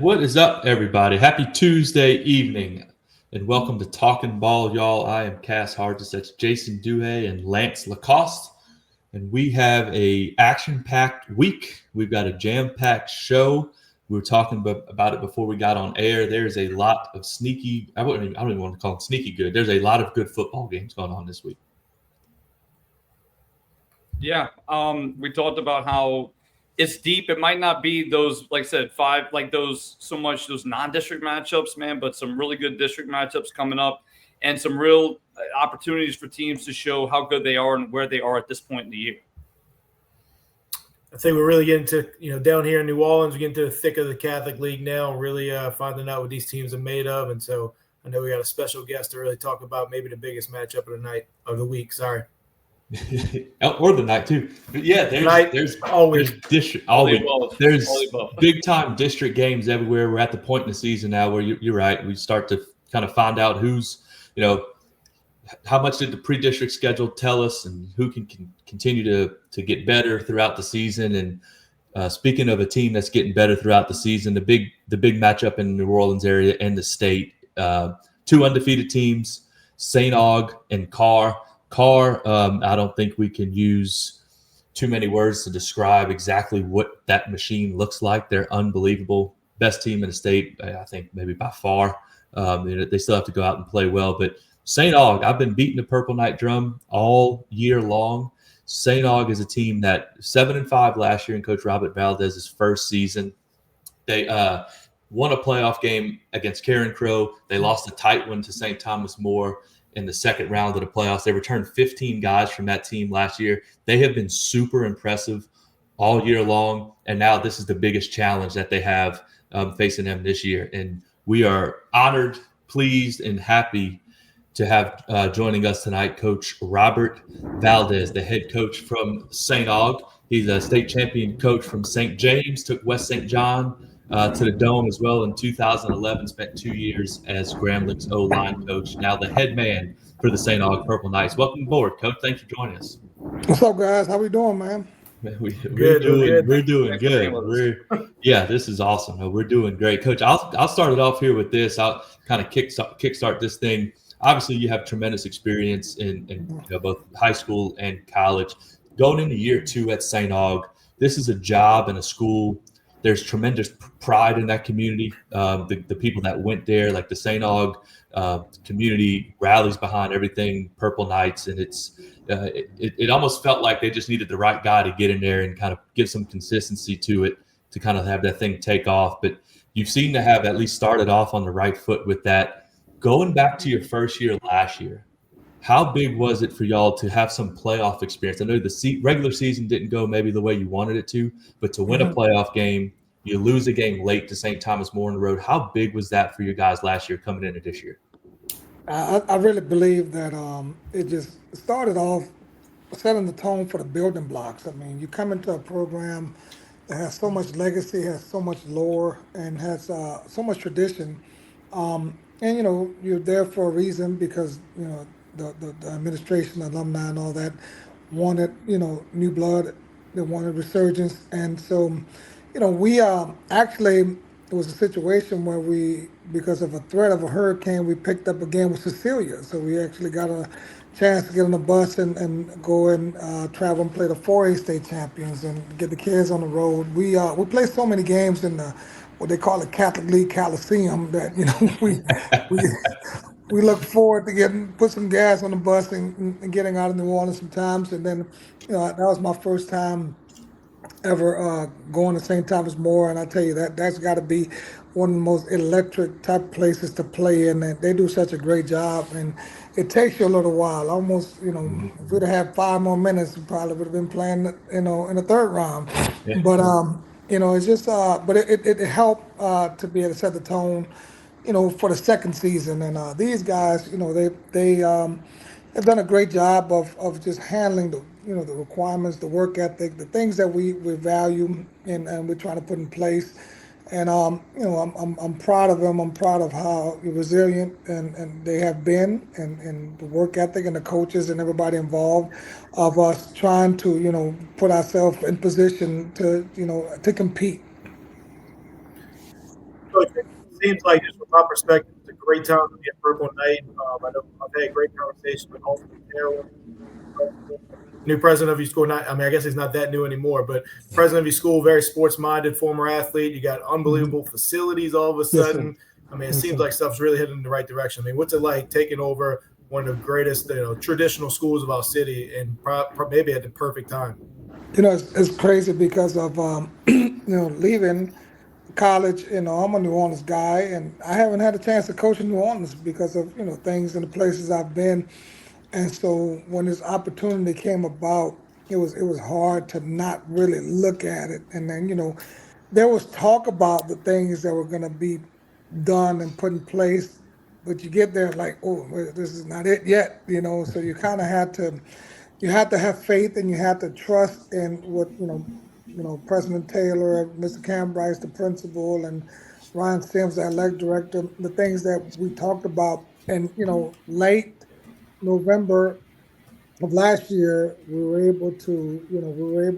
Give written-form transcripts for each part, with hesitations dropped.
What is up, everybody? Happy Tuesday evening, and welcome to Talking Ball, y'all. I am Cass Hargis. That's Jason Duhay and Lance Lacoste, and we have a action-packed week. We've got a jam-packed show. We were talking about it before we got on air. There's a lot of sneaky. I don't even want to call it sneaky good. There's a lot of good football games going on this week. Yeah, we talked about how it's deep. It might not be those, like I said, those non-district matchups, man, but some really good district matchups coming up, and some real opportunities for teams to show how good they are and where they are at this point in the year. I think we're really getting to, down here in New Orleans, we get into the thick of the Catholic League now, really finding out what these teams are made of. And so I know we got a special guest to really talk about maybe the biggest matchup of the week. Sorry. Or the night too, but yeah, there's big time district games everywhere. We're at the point in the season now where you're right. We start to kind of find out who's, how much did the pre-district schedule tell us, and who can continue to get better throughout the season. And speaking of a team that's getting better throughout the season, the big matchup in the New Orleans area and the state, two undefeated teams, St. Aug and Carr. I don't think we can use too many words to describe exactly what that machine looks like. They're unbelievable. Best team in the state, I think, maybe by far. They still have to go out and play well. But St. Aug, I've been beating the Purple Knight drum all year long. St. Aug is a team that 7-5 last year in Coach Robert Valdez's first season. They won a playoff game against Karen Crow. They lost a tight one to St. Thomas More in the second round of the playoffs. They returned 15 guys from that team last year. They have been super impressive all year long, and now this is the biggest challenge that they have facing them this year. And we are honored, pleased, and happy to have joining us tonight Coach Robert Valdez, the head coach from St. Aug. He's a state champion coach from St. James, took West St. John to the Dome as well in 2011, spent 2 years as Grambling's O-line coach, now the head man for the St. Aug Purple Knights. Welcome aboard, Coach. Thanks for joining us. What's up, guys? How we doing, man? We're doing good. This is awesome. We're doing great. Coach, I'll start it off here with this. I'll kind of kickstart this thing. Obviously, you have tremendous experience in both high school and college. Going into year 2 at St. Aug, this is a job and a school. There's tremendous pride in that community. The people that went there, like the St. Aug community, rallies behind everything Purple Knights, and it almost felt like they just needed the right guy to get in there and kind of give some consistency to it to kind of have that thing take off. But you seem to have at least started off on the right foot with that. Going back to your first year last year, how big was it for y'all to have some playoff experience? I know the regular season didn't go maybe the way you wanted it to, but to win a playoff game, you lose a game late to St. Thomas More on the road. How big was that for you guys last year coming into this year? I really believe that it just started off setting the tone for the building blocks. I mean, you come into a program that has so much legacy, has so much lore, and has so much tradition. And, you're there for a reason because, the administration, alumni, and all that wanted, new blood. They wanted resurgence. And so, we actually, it was a situation where because of a threat of a hurricane, we picked up again with Cecilia. So we actually got a chance to get on the bus and go and travel and play the 4A state champions and get the kids on the road. We play so many games in what they call the Catholic League Coliseum that we look forward to put some gas on the bus and getting out of New Orleans sometimes. And then that was my first time ever going to St. Thomas More, and I tell you that's got to be one of the most electric type places to play in. And they do such a great job, and it takes you a little while. Almost, if we'd have had 5 more minutes, we probably would have been playing, in the third round. Yeah. But it's just, but it helped to be able to set the tone, for the second season. And these guys, they have done a great job of just handling the requirements, the work ethic, the things that we value and we're trying to put in place. And I'm proud of them. I'm proud of how resilient and they have been, and the work ethic and the coaches and everybody involved of us trying to put ourselves in position to compete. Coach, it seems like, just from my perspective, it's a great time to be at Purple Knight. I know I've had great conversations with Austin Carroll, new president of your school. I guess he's not that new anymore, but president of your school, very sports-minded, former athlete. You got unbelievable facilities all of a sudden. It seems like stuff's really heading in the right direction. what's it like taking over one of the greatest, traditional schools of our city, and maybe at the perfect time? It's crazy because of leaving college. I'm a New Orleans guy, and I haven't had a chance to coach in New Orleans because of things and the places I've been. And so when this opportunity came about, it was hard to not really look at it. And then there was talk about the things that were going to be done and put in place, but you get there like, oh, this is not it yet. So you kind of had to have faith, and you had to trust in what President Taylor, Mr. Cam Bryce, the principal, and Ryan Sims, the athletic director, the things that we talked about. And late November of last year, we were able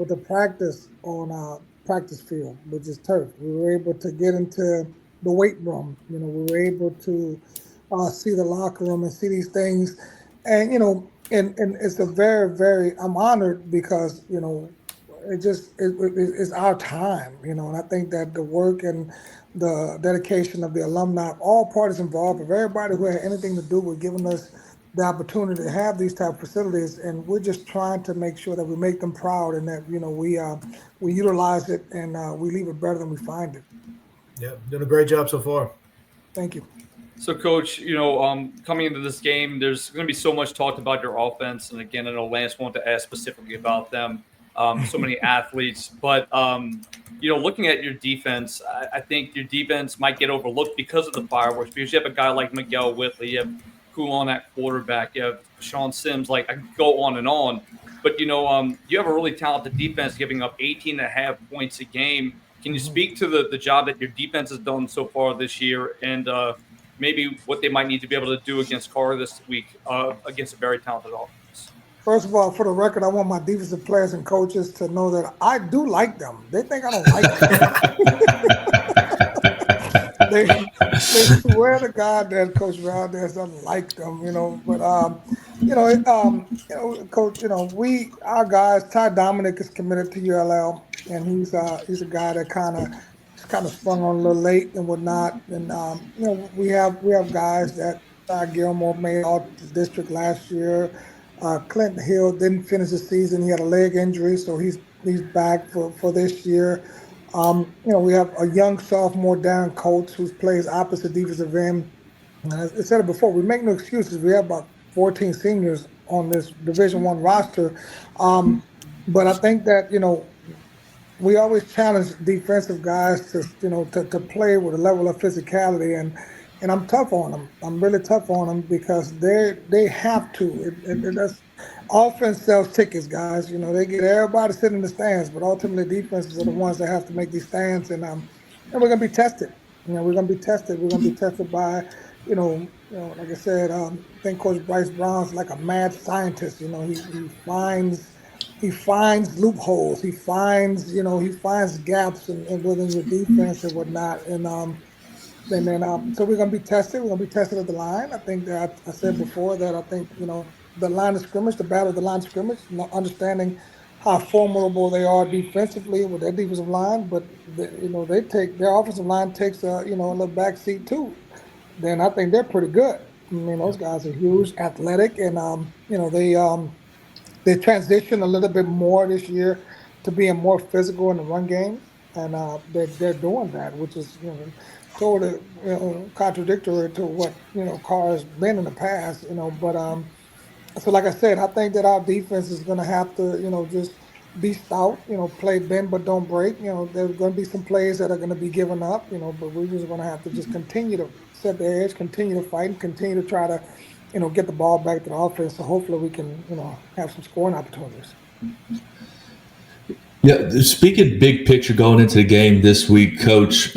to practice on a practice field, which is turf. We were able to get into the weight room. We were able to see the locker room and see these things. And and it's a very, very, I'm honored because it's our time, and I think that the work and the dedication of the alumni, all parties involved, of everybody who had anything to do with giving us the opportunity to have these type of facilities, and we're just trying to make sure that we make them proud, and that we utilize it, and we leave it better than we find it. Yeah, doing a great job so far. Thank you. So, Coach, coming into this game, there's going to be so much talked about your offense, and again, I know Lance wanted to ask specifically about them. So many athletes, but looking at your defense, I think your defense might get overlooked because of the fireworks. Because you have a guy like Miguel Whitley, you have Coulon at quarterback, you have Sean Sims. Like, I could go on and on, but you have a really talented defense, giving up 18.5 points a game. Can you speak to the job that your defense has done so far this year, and maybe what they might need to be able to do against Carr this week against a very talented offense? First of all, for the record, I want my defensive players and coaches to know that I do like them. They think I don't like them. they swear to God that Coach Valdez doesn't like them, But Coach, our guys. Ty Dominic is committed to ULL, and he's a guy that kind of sprung on a little late and whatnot. And we have guys that Gilmore made all district last year. Clinton Hill didn't finish the season. He had a leg injury, so he's back for this year. We have a young sophomore, Darren Coates, who plays opposite defensive end. And I said it before, we make no excuses. We have about 14 seniors on this Division I roster. But I think that, we always challenge defensive guys to play with a level of physicality, and I'm tough on them. I'm really tough on them because they have to. That's offense sells tickets, guys. They get everybody sitting in the stands, but ultimately defenses are the ones that have to make these stands, and we're gonna be tested. We're gonna be tested. We're gonna be tested by, like I said, I think Coach Bryce Brown's like a mad scientist. He finds loopholes. He finds gaps in within your defense and whatnot. And then so we're gonna be tested. We're gonna be tested at the line. I think that I said before that I think the line of scrimmage, the battle of the line of scrimmage, understanding how formidable they are defensively with their defensive line, but they take their offensive line takes a little back seat too. Then I think they're pretty good. Those guys are huge, athletic, and they transition a little bit more this year to being more physical in the run game, and they're doing that, which is totally contradictory to what Carr has been in the past. But so like I said, I think that our defense is going to have to just be stout. Play bend but don't break. There's going to be some plays that are going to be given up. But we're just going to have to just continue to set the edge, continue to fight, and continue to try to get the ball back to the offense. So hopefully we can, have some scoring opportunities. Yeah, speaking big picture going into the game this week, Coach,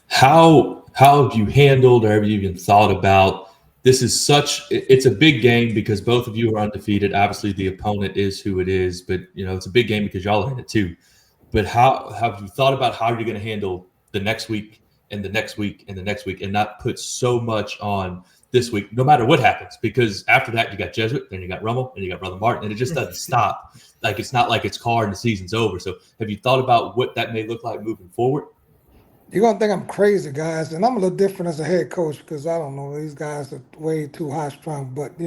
how have you handled or have you even thought about this? It's a big game because both of you are undefeated. Obviously, the opponent is who it is, but it's a big game because y'all are in it too. But how have you thought about how you're going to handle the next week and the next week and the next week, and not put so much on this week, no matter what happens, because after that you got Jesuit, then you got Rummel, and you got Brother Martin, and it just doesn't stop. Like, it's not like it's card and the season's over. So have you thought about what that may look like moving forward? You're going to think I'm crazy, guys, and I'm a little different as a head coach because I don't know, these guys are way too high strung. But,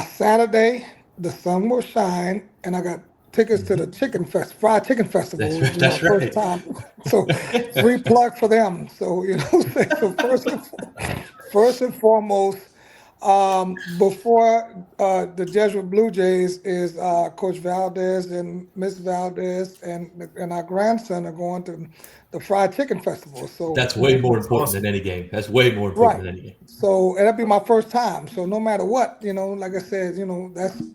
Saturday, the sun will shine, and I got tickets to the fried chicken festival. That's right. First time. So free plug for them. So, so first and foremost, before the Jesuit Blue Jays is Coach Valdez and Miss Valdez and our grandson are going to the fried chicken festival. So that's way more important than any game. That's way more important than any game. So that'll be my first time. So no matter what, like I said,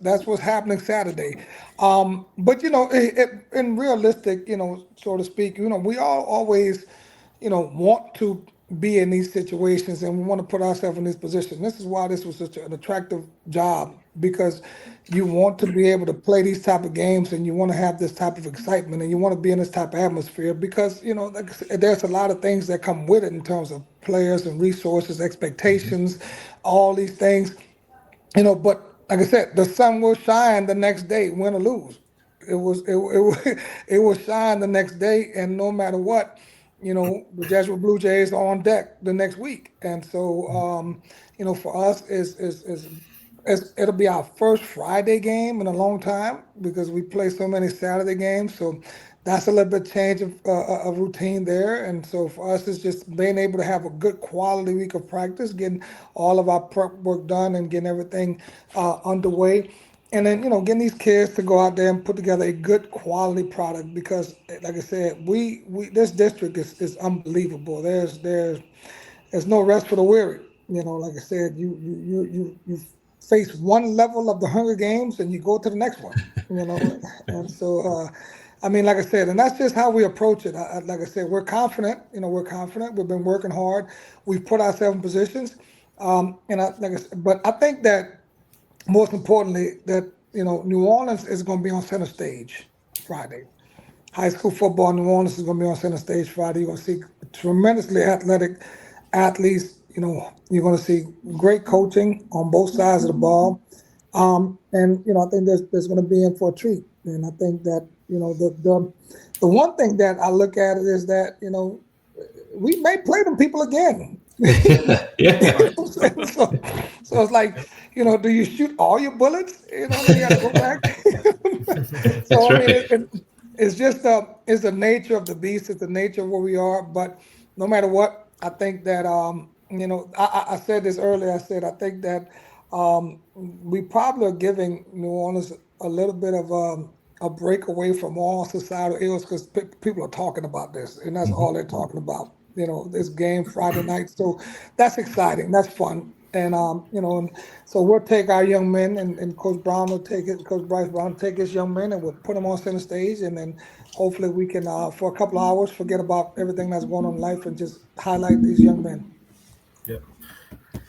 that's what's happening Saturday. But in realistic, so to speak, we all always, want to be in these situations, and we want to put ourselves in this position. This is why this was such an attractive job, because you want to be able to play these type of games, and you want to have this type of excitement, and you want to be in this type of atmosphere, because like I said, there's a lot of things that come with it in terms of players and resources, expectations, all these things, but like I said, the sun will shine the next day, win or lose. It will shine the next day, and no matter what, the Jesuit Blue Jays are on deck the next week. And so, for us, it'll be our first Friday game in a long time, because we play so many Saturday games. So that's a little bit change of routine there. And so for us, it's just being able to have a good quality week of practice, getting all of our prep work done and getting everything underway. And then, getting these kids to go out there and put together a good quality product, because, like I said, we this district is unbelievable. There's no rest for the weary. Like I said, you face one level of the Hunger Games and you go to the next one. And so, like I said, and that's just how we approach it. Like I said, we're confident. We're confident. We've been working hard. We've put ourselves in positions. But I think that, most importantly, that New Orleans is going to be on center stage Friday. High school football in New Orleans is going to be on center stage Friday. You're going to see tremendously athletic athletes. You're going to see great coaching on both sides of the ball. And I think there's going to be in for a treat. And I think that the one thing that I look at it is that we may play them people again. Yeah. So it's like, do you shoot all your bullets? You got to go back. So right. It's just it's the nature of the beast. It's the nature of where we are. But no matter what, I think that I said this earlier. I said I think that we probably are giving New Orleans a little bit of a break away from all societal ills, because people are talking about this, and that's all they're talking about. This game Friday night. So that's exciting. That's fun. And, and so we'll take our young men, and Coach Brown will take it. Coach Bryce Brown will take his young men, and we'll put them on center stage. And then hopefully we can, for a couple of hours, forget about everything that's going on in life and just highlight these young men. Yeah.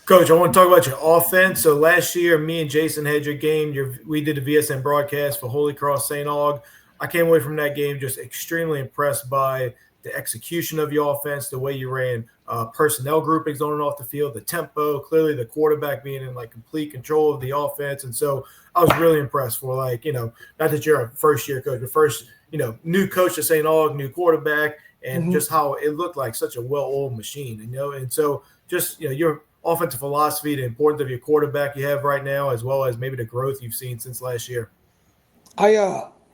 Coach, I want to talk about your offense. So last year, me and Jason had your game. We did the VSN broadcast for Holy Cross St. Aug. I came away from that game just extremely impressed by the execution of your offense, the way you ran personnel groupings on and off the field, the tempo, clearly the quarterback being in complete control of the offense. And so I was really impressed for not that you're a first-year coach, but first, new coach at St. Aug, new quarterback, and just how it looked like such a well-oiled machine, And so just, your offensive philosophy, the importance of your quarterback you have right now, as well as maybe the growth you've seen since last year.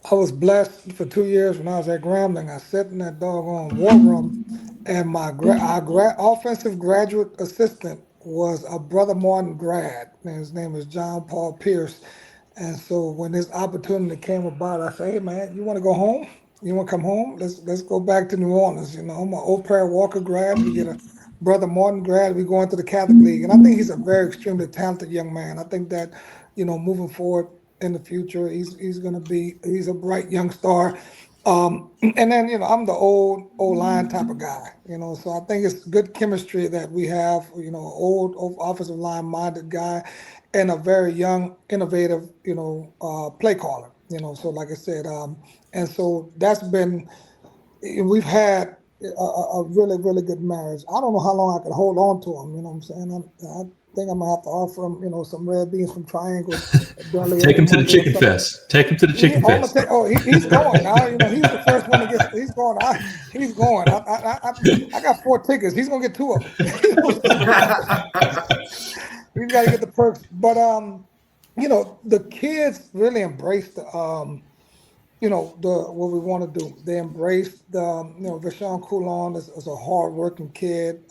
I was blessed for 2 years when I was at Grambling. I sat in that doggone war room, and my offensive graduate assistant was a Brother Martin grad, and his name is John Paul Pierce. And so when this opportunity came about, I said, "Hey man, you want to go home? You want to come home? Let's go back to New Orleans. I'm an Old Prairie Walker grad. We get a Brother Martin grad. We go into the Catholic League, and I think he's a very extremely talented young man. I think that moving forward in the future, he's a bright young star. And then I'm the old line type of guy. So I think it's good chemistry that we have. Old offensive line minded guy, and a very young, innovative play caller. So like I said, and so that's been. We've had a really, really good marriage. I don't know how long I could hold on to him. You know what I'm saying? I think I'm gonna have to offer him, some red beans from Triangle. Take him to the Chicken Fest. Take him to the Chicken Fest. He's going. He's the first one to get. He's going. He's going. I got 4 tickets. He's gonna get 2 of them. He's got to get the perks. But the kids really embraced the what we want to do. They embraced Vashon Coulon is a hardworking kid.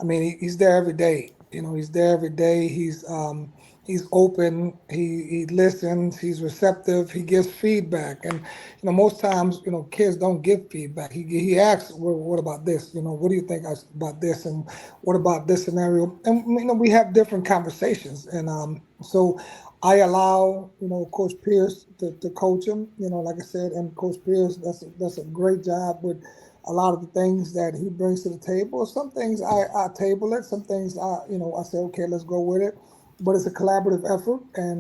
He's there every day. He's there every day. He's open. He listens. He's receptive. He gives feedback. And most times kids don't give feedback. He asks, well, what about this? What do you think about this? And what about this scenario? And we have different conversations. And so I allow, Coach Pierce to coach him, like I said, and Coach Pierce, that's a great job with a lot of the things that he brings to the table. Some things I table it, some things I say, okay, let's go with it. But it's a collaborative effort, and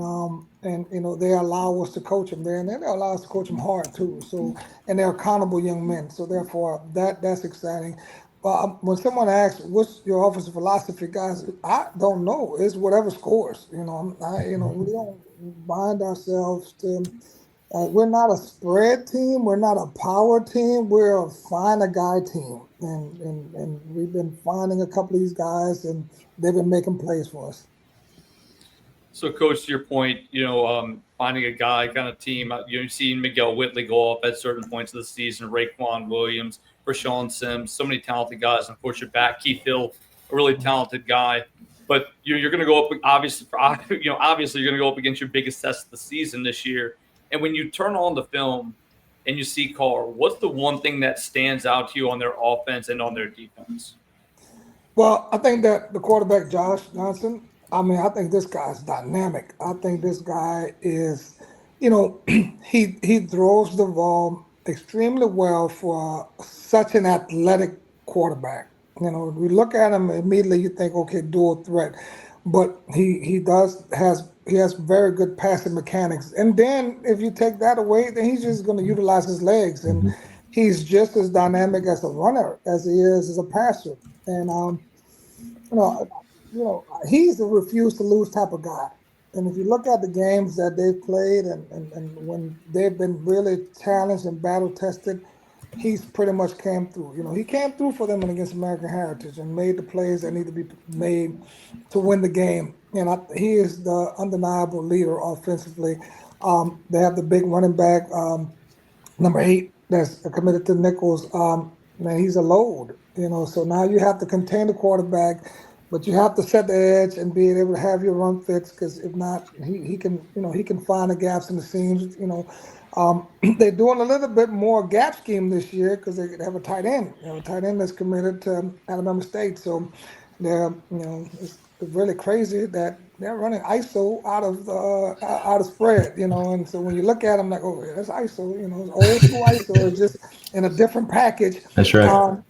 they allow us to coach him there, and they allow us to coach him hard too. So, and they're accountable young men. So therefore, that's exciting. When someone asks, "What's your offensive philosophy, guys?" I don't know. It's whatever scores. We don't bind ourselves to. We're not a spread team. We're not a power team. We're a find a guy team, and we've been finding a couple of these guys, and they've been making plays for us. So, Coach, to your point, finding a guy kind of team. You've seen Miguel Whitley go up at certain points of the season. Raekwon Williams, Rashawn Sims, so many talented guys. And push it back, Keith Hill, a really talented guy. But you're going to go up, obviously, you're going to go up against your biggest test of the season this year. And when you turn on the film and you see Carr, what's the one thing that stands out to you on their offense and on their defense? Well, I think that the quarterback, Josh Johnson, I think this guy's dynamic. I think this guy is, he throws the ball extremely well for such an athletic quarterback. We look at him immediately, you think, okay, dual threat, but he has very good passing mechanics. And then if you take that away, then he's just going to utilize his legs, and he's just as dynamic as a runner as he is as a passer. And he's a refuse to lose type of guy. And if you look at the games that they've played and when they've been really challenged and battle tested, he's pretty much came through. He came through for them against American Heritage and made the plays that need to be made to win the game. And he is the undeniable leader offensively. They have the big running back, number 8, that's committed to Nichols. He's a load. So now you have to contain the quarterback, but you have to set the edge and be able to have your run fits, because if not, he can find the gaps in the seams. They're doing a little bit more gap scheme this year because they have a tight end. They have a tight end that's committed to Alabama State. So they're it's really crazy that they're running ISO out of spread. And so when you look at them, like, oh, that's ISO. It's old school ISO. It's just in a different package. That's right.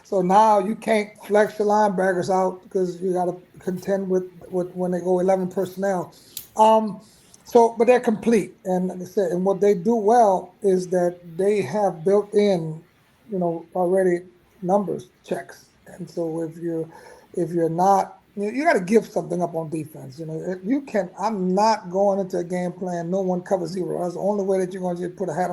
So now you can't flex your linebackers out because you got to contend with when they go 11 personnel. But they're complete, and like I said, and what they do well is that they have built in, already numbers checks. And so if you're not, you got to give something up on defense. I'm not going into a game plan. No one covers 0. That's the only way that you're going to just put a hat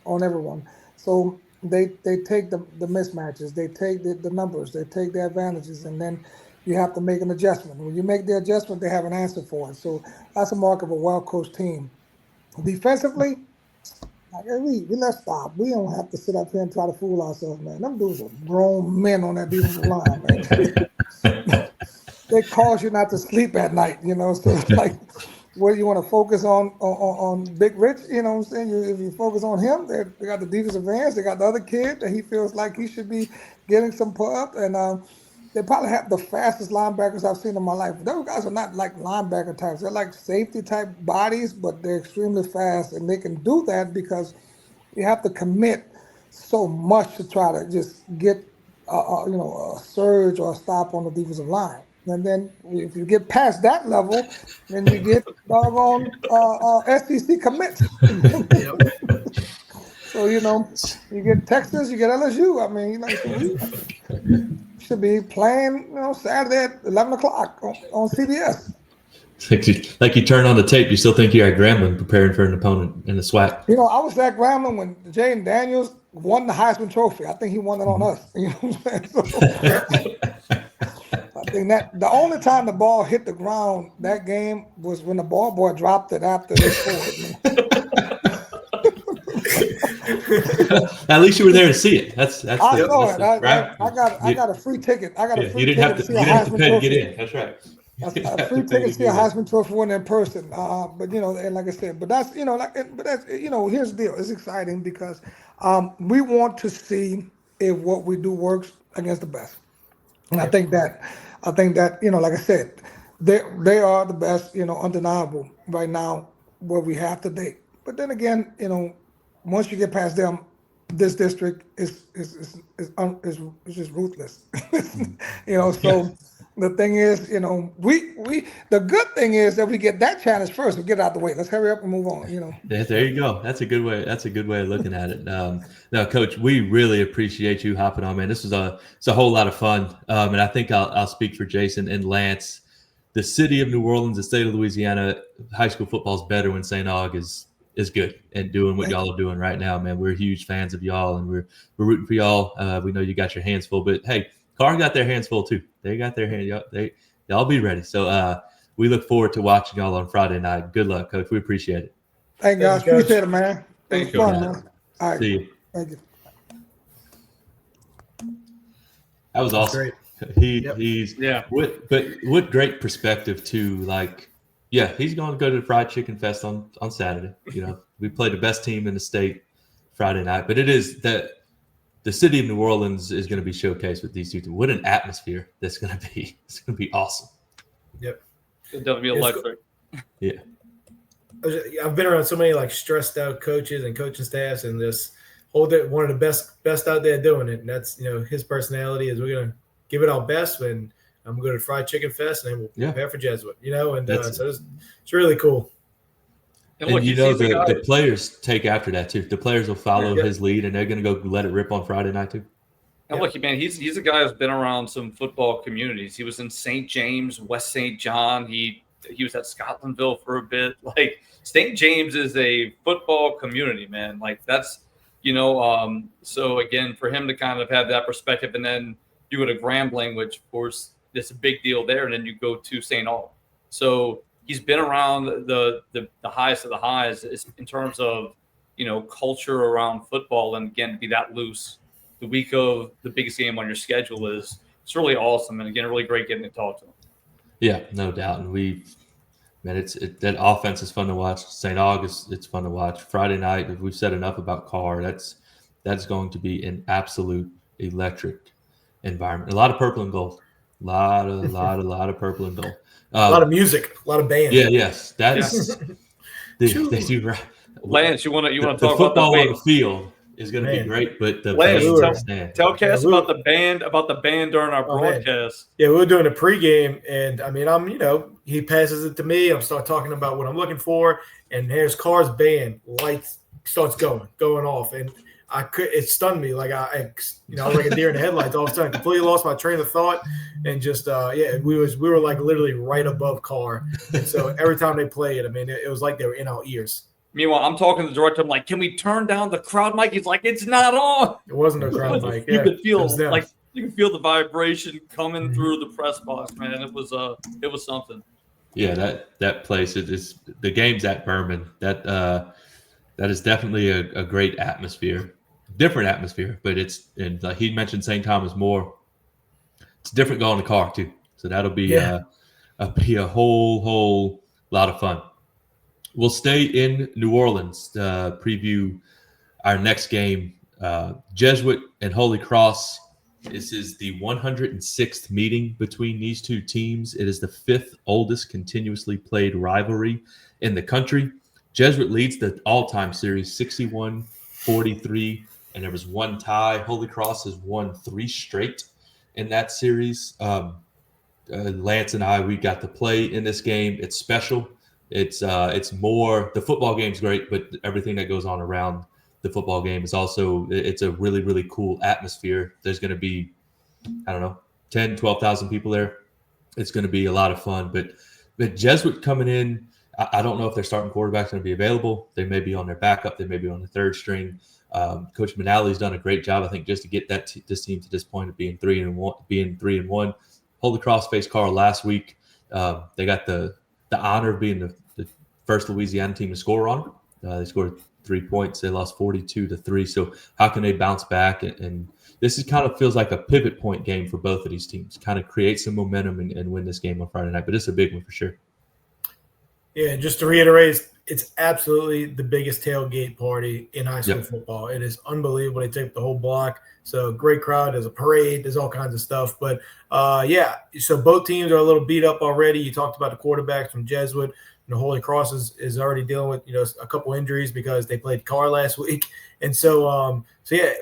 on everyone. So they take the mismatches, they take the numbers, they take the advantages, and then you have to make an adjustment. When you make the adjustment, they have an answer for it. So that's a mark of a well-coached team. Defensively, let's stop. We don't have to sit up here and try to fool ourselves, man. Them dudes are grown men on that defensive line, man. They cause you not to sleep at night, So it's like, what do you want to focus on Big Rich? You know what I'm saying? If you focus on him, they got the defensive ends. They got the other kid that he feels like he should be getting some pub. And they probably have the fastest linebackers I've seen in my life. Those guys are not like linebacker types. They're like safety type bodies, but they're extremely fast. And they can do that because you have to commit so much to try to just get a surge or a stop on the defensive line. And then if you get past that level, then you get doggone SEC commits. So, you get Texas, you get LSU. I mean, so we should be playing, Saturday at 11 o'clock on CBS. Like you turn on the tape, you still think you're at Grambling preparing for an opponent in the SWAC. I was at Grambling when Jaden Daniels won the Heisman Trophy. I think he won it on us. You know what I'm saying? So, I think that the only time the ball hit the ground that game was when the ball boy dropped it after they scored. At least you were there to see it. That's I saw it. right? I got a free ticket. I got a free you didn't ticket have to pay to get in. That's right. A free ticket to see a Heisman Trophy winner in person. But and like I said, but that's here's the deal. It's exciting because we want to see if what we do works against the best. And I think that like I said, they are the best, undeniable right now what we have today. But then again, once you get past them, this district is just ruthless. So the thing is, the good thing is that we get that challenge first. We get it out the way. Let's hurry up and move on. There you go. That's a good way. That's a good way of looking at it. Now, Coach, we really appreciate you hopping on, man. This was it's a whole lot of fun. And I think I'll speak for Jason and Lance. The city of New Orleans, the state of Louisiana, high school football is better when St. Aug is good and doing what y'all are doing right now, man. We're huge fans of y'all, and we're rooting for y'all. We know you got your hands full, but hey, Carr got their hands full too. They got their hands. Y'all be ready. So we look forward to watching y'all on Friday night. Good luck, Coach. We appreciate it. Thank you guys. Appreciate it, man. Thank you. Fun, man. All right. See you. Thank you. That was awesome. Great. What great perspective too. Like, yeah, he's going to go to the Fried Chicken Fest on Saturday. We play the best team in the state Friday night, but it is that the city of New Orleans is going to be showcased with these two teams. What an atmosphere that's going to be. It's going to be awesome. Yep. It'll definitely be electric. Yeah. I've been around so many stressed out coaches and coaching staffs, and this one of the best out there doing it. And that's his personality is we're gonna give it our best. When I'm going to go to Fried Chicken Fest, and then we'll prepare for Jesuit. So it's really cool. And look, the players take after that too. The players will follow his lead, and they're going to go let it rip on Friday night too. And look, man, he's a guy who's been around some football communities. He was in St. James, West St. John. He was at Scotlandville for a bit. Like, St. James is a football community, man. Like, that's so again, for him to kind of have that perspective, and then you go to Grambling, which of course it's a big deal there, and then you go to St. Aug. So he's been around the highest of the highs in terms of culture around football, and again, to be that loose the week of the biggest game on your schedule it's really awesome, and again, really great getting to talk to him. Yeah, no doubt. And that offense is fun to watch. St. Aug it's fun to watch. Friday night, we've said enough about Carr. That's going to be an absolute electric environment. A lot of purple and gold. A lot of purple and gold. A lot of music, a lot of band. Yeah, yes, that's they do right. Lance, you want to talk the football about on the field is going to be great, but the Lance, tell Cass about the band during our broadcast. Man. Yeah, we were doing a pregame, and I mean, he passes it to me. I'm start talking about what I'm looking for, and there's Carr's band. Lights starts going off, and it stunned me. Like I was like a deer in the headlights. All of a sudden, completely lost my train of thought, and just we were like literally right above Carr. And so every time they played, I mean, it was like they were in our ears. Meanwhile, I'm talking to the director. I'm like, "Can we turn down the crowd mic?" He's like, "It's not on." It wasn't a crowd mic. You could feel the vibration coming through the press box, man. It was something. Yeah, that place is the game's at Berman. That is definitely a great atmosphere. Different atmosphere, but and like he mentioned St. Thomas More. It's different going to Carr too, so that'll be a whole lot of fun. We'll stay in New Orleans to preview our next game, Jesuit and Holy Cross. This is the 106th meeting between these two teams. It is the 5th oldest continuously played rivalry in the country. Jesuit leads the all-time series 61-43. And there was one tie. Holy Cross has won 3 straight in that series. Lance and I, we got to play in this game. It's special. It's more. The football game's great, but everything that goes on around the football game is also it's a really, really cool atmosphere. There's going to be, I don't know, 10, 12,000 people there. It's going to be a lot of fun. But Jesuit coming in, I don't know if their starting quarterback's going to be available. They may be on their backup. They may be on the third string. Coach Manali's done a great job, I think, just to get this team to this point of being 3-1. Holy Cross faced Carl last week. They got the honor of being the first Louisiana team to score on them. They scored 3 points. They lost 42-3. So how can they bounce back? And this is kind of feels like a pivot point game for both of these teams. Kind of create some momentum and win this game on Friday night. But it's a big one for sure. Yeah, just to reiterate, it's absolutely the biggest tailgate party in high school Yep. football. It is unbelievable. They take the whole block. So great crowd. There's a parade. There's all kinds of stuff. But, so both teams are a little beat up already. You talked about the quarterbacks from Jesuit. Holy Cross is already dealing with, a couple injuries because they played Carr last week. And so,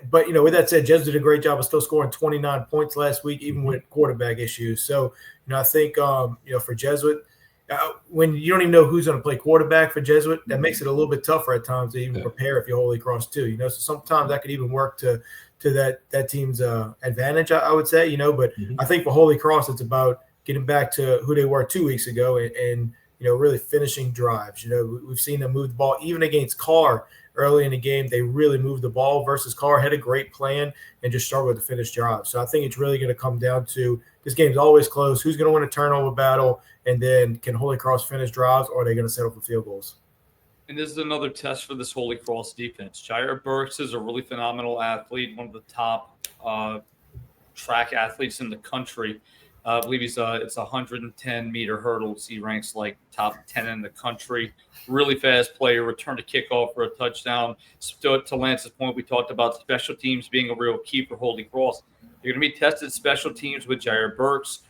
but, with that said, Jesuit did a great job of still scoring 29 points last week, even with quarterback issues. So, I think, for Jesuit, when you don't even know who's going to play quarterback for Jesuit, that makes it a little bit tougher at times to even prepare if you're Holy Cross too. So sometimes that could even work to that team's advantage, I would say. But I think for Holy Cross, it's about getting back to who they were 2 weeks ago and really finishing drives. We've seen them move the ball even against Carr early in the game. They really moved the ball versus Carr had a great plan and just struggled to finish drives. So I think it's really going to come down to this game's always close. Who's going to win a turnover battle? And then can Holy Cross finish drives, or are they going to settle for field goals? And this is another test for this Holy Cross defense. Jair Burks is a really phenomenal athlete, one of the top track athletes in the country. I believe it's 110-meter hurdles. He ranks like top 10 in the country. Really fast player, return to kickoff for a touchdown. So to Lance's point, we talked about special teams being a real key for Holy Cross. You're going to be tested special teams with Jair Burks.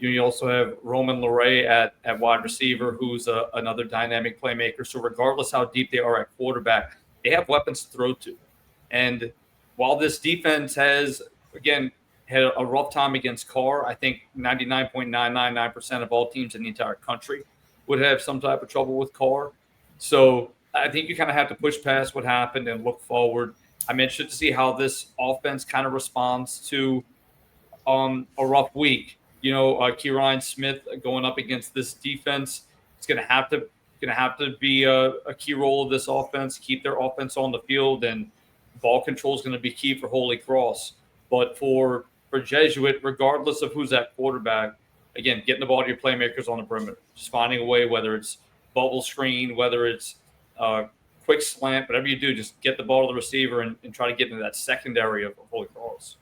You also have Roman Luray at wide receiver, who's another dynamic playmaker. So regardless how deep they are at quarterback, they have weapons to throw to. And while this defense has, again, had a rough time against Carr, I think 99.999% of all teams in the entire country would have some type of trouble with Carr. So I think you kind of have to push past what happened and look forward. I'm interested to see how this offense kind of responds to a rough week. Kieran Smith going up against this defense, it's going to have to be a key role of this offense. Keep their offense on the field, and ball control is going to be key for Holy Cross. But for Jesuit, regardless of who's at quarterback, again, getting the ball to your playmakers on the perimeter, just finding a way, whether it's bubble screen, whether it's quick slant, whatever you do, just get the ball to the receiver and try to get into that secondary of Holy Cross.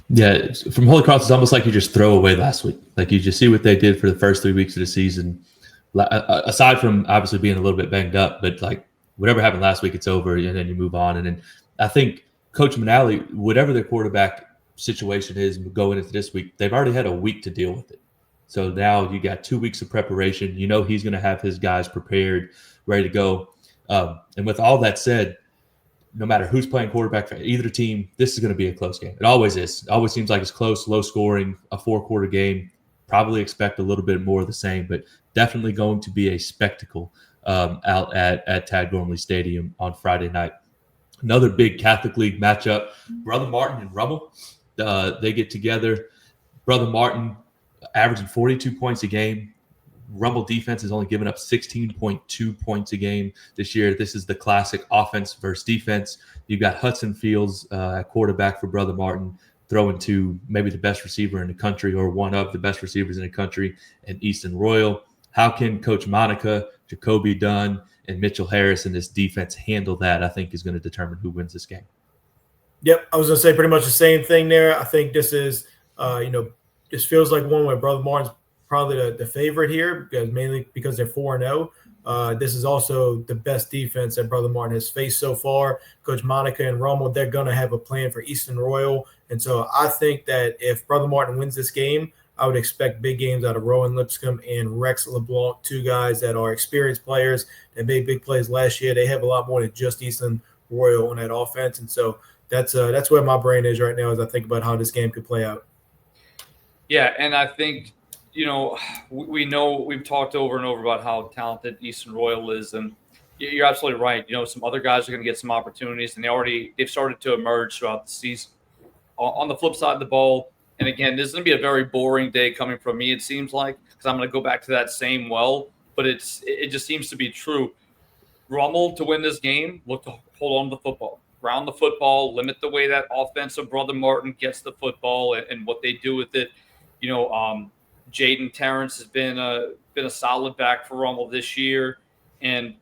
Yeah, from Holy Cross, it's almost like you just throw away last week. Like you just see what they did for the first 3 weeks of the season. Aside from obviously being a little bit banged up, but like whatever happened last week, it's over, and then you move on. And then I think Coach Manali, whatever their quarterback situation is going into this week, they've already had a week to deal with it. So now you got 2 weeks of preparation. He's going to have his guys prepared, ready to go. And with all that said, no matter who's playing quarterback for either team, this is going to be a close game. It always is. It always seems like it's close, low scoring, a 4-quarter game. Probably expect a little bit more of the same, but definitely going to be a spectacle out at Tad Gormley Stadium on Friday night. Another big Catholic League matchup, Brother Martin and Rummel. They get together. Brother Martin averaging 42 points a game. Rummel defense has only given up 16.2 points a game this year. This is the classic offense versus defense. You've got Hudson Fields at quarterback for Brother Martin, throwing to maybe the best receiver in the country or one of the best receivers in the country, and Easton Royal. How can Coach Monica, Jacoby Dunn, and Mitchell Harris in this defense handle that, I think is going to determine who wins this game. Yep, I was going to say pretty much the same thing there. I think this is, this feels like one where Brother Martin's probably the favorite here, mainly because they're 4-0. This is also the best defense that Brother Martin has faced so far. Coach Monica and Rummel, they're going to have a plan for Easton Royal. And so I think that if Brother Martin wins this game, I would expect big games out of Rowan Lipscomb and Rex LeBlanc, two guys that are experienced players that made big plays last year. They have a lot more than just Easton Royal on that offense. And so that's where my brain is right now as I think about how this game could play out. Yeah, and I think – we know we've talked over and over about how talented Easton Royal is, and You're absolutely right. Some other guys are going to get some opportunities, and they've started to emerge throughout the season. On the flip side of the ball, and again, this is going to be a very boring day coming from me, it seems like, because I'm going to go back to that same well, but it just seems to be true. Rummel, to win this game, look to hold on to the football, ground the football, limit the way that offensive Brother Martin gets the football and what they do with it. Jaden Terrence has been a solid back for Rummel this year, and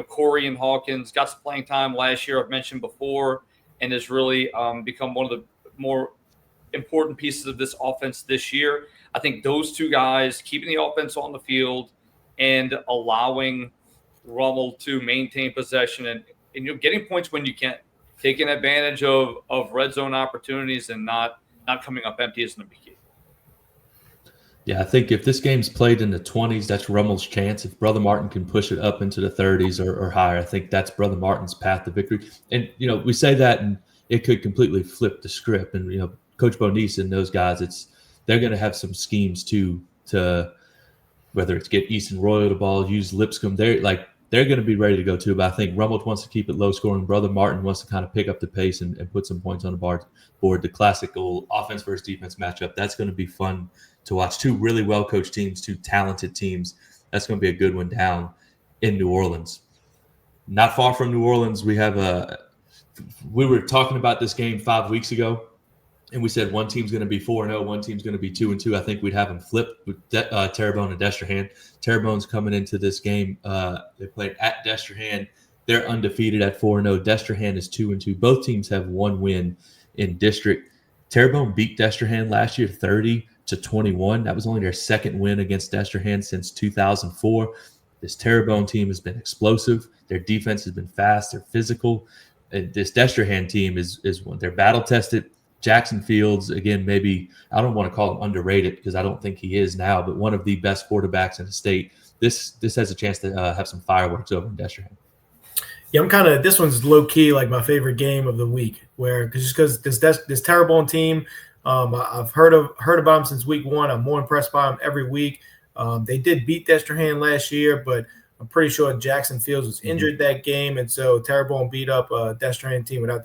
Corey and Hawkins got some playing time last year, I've mentioned before, and has really become one of the more important pieces of this offense this year. I think those two guys keeping the offense on the field and allowing Rummel to maintain possession and getting points when you can, taking advantage of red zone opportunities and not coming up empty is going to be key. Yeah, I think if this game's played in the 20s, that's Rummel's chance. If Brother Martin can push it up into the 30s or higher, I think that's Brother Martin's path to victory. And, we say that and it could completely flip the script. And, Coach Bo Neeson and those guys, they're going to have some schemes too, to whether it's get Easton Royal the ball, use Lipscomb. They're going to be ready to go too. But I think Rummel wants to keep it low scoring. Brother Martin wants to kind of pick up the pace and put some points on the board. The classical offense versus defense matchup. That's going to be fun to watch. Two really well-coached teams, two talented teams. That's going to be a good one down in New Orleans. Not far from New Orleans, we were talking about this game 5 weeks ago, and we said one team's going to be 4-0, one team's going to be 2-2. I think we'd have them flip with Terrebonne and Destrehan. Terrebonne's coming into this game. They played at Destrehan. They're undefeated at 4-0. Destrehan is 2-2. Both teams have one win in district. Terrebonne beat Destrehan last year 30-21. That was only their second win against Destrehan since 2004. This Terrebonne team has been explosive. Their defense has been fast. They're physical. And this Destrehan team is one. They're battle tested. Jackson Fields, again, maybe I don't want to call him underrated because I don't think he is now, but one of the best quarterbacks in the state. This has a chance to have some fireworks over in Destrehan. Yeah, this one's low key like my favorite game of the week, because this Terrebonne team, I've heard about them since week one. I'm more impressed by them every week. They did beat Destrehan last year, but I'm pretty sure Jackson Fields was injured that game, and so Terrebonne beat up a Destrehan team without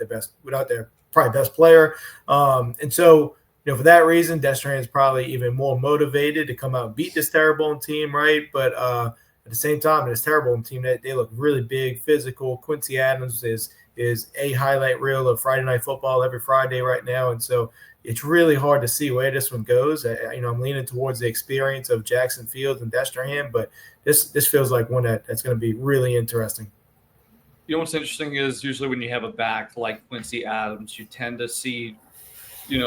their probably best player. And so, for that reason, Destrehan is probably even more motivated to come out and beat this Terrebonne team, right? But at the same time, this Terrebonne team, they look really big, physical. Quincy Adams is a highlight reel of Friday Night Football every Friday right now, and so it's really hard to see where this one goes. I'm leaning towards the experience of Jackson Fields and Destrehan, but this feels like one that's going to be really interesting. What's interesting is usually when you have a back like Quincy Adams, you tend to see, maybe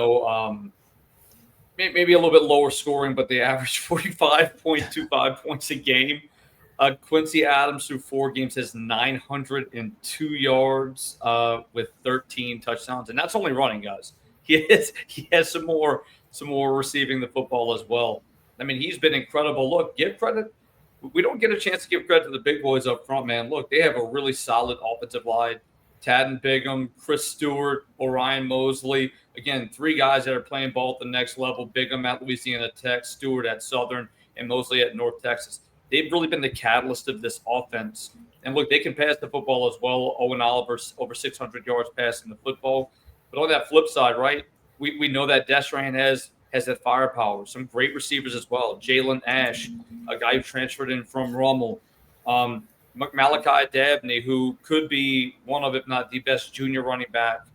a little bit lower scoring, but they average 45.25 points a game. Quincy Adams through 4 games has 902 yards with 13 touchdowns, and that's only running, guys. He has some more receiving the football as well. I mean, he's been incredible. Look, give credit. We don't get a chance to give credit to the big boys up front, man. Look, they have a really solid offensive line. Tadden Bigham, Chris Stewart, Orion Mosley. Again, 3 guys that are playing ball at the next level. Bigham at Louisiana Tech, Stewart at Southern, and Mosley at North Texas. They've really been the catalyst of this offense. And look, they can pass the football as well. Owen Oliver, over 600 yards passing the football. But on that flip side, right, we know that Destrehan has that firepower. Some great receivers as well. Jalen Ash, a guy who transferred in from Rummel. Malachi Dabney, who could be one of, if not the best junior running back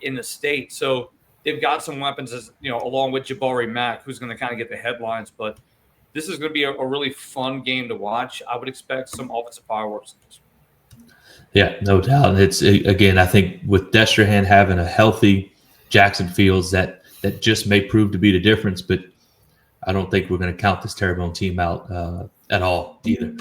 in the state. So they've got some weapons, along with Jabari Mack, who's going to kind of get the headlines. But this is going to be a really fun game to watch. I would expect some offensive fireworks. Yeah, no doubt. Again, I think with Destrehan having a healthy Jackson Fields, that just may prove to be the difference, but I don't think we're going to count this Terrebonne team out at all either.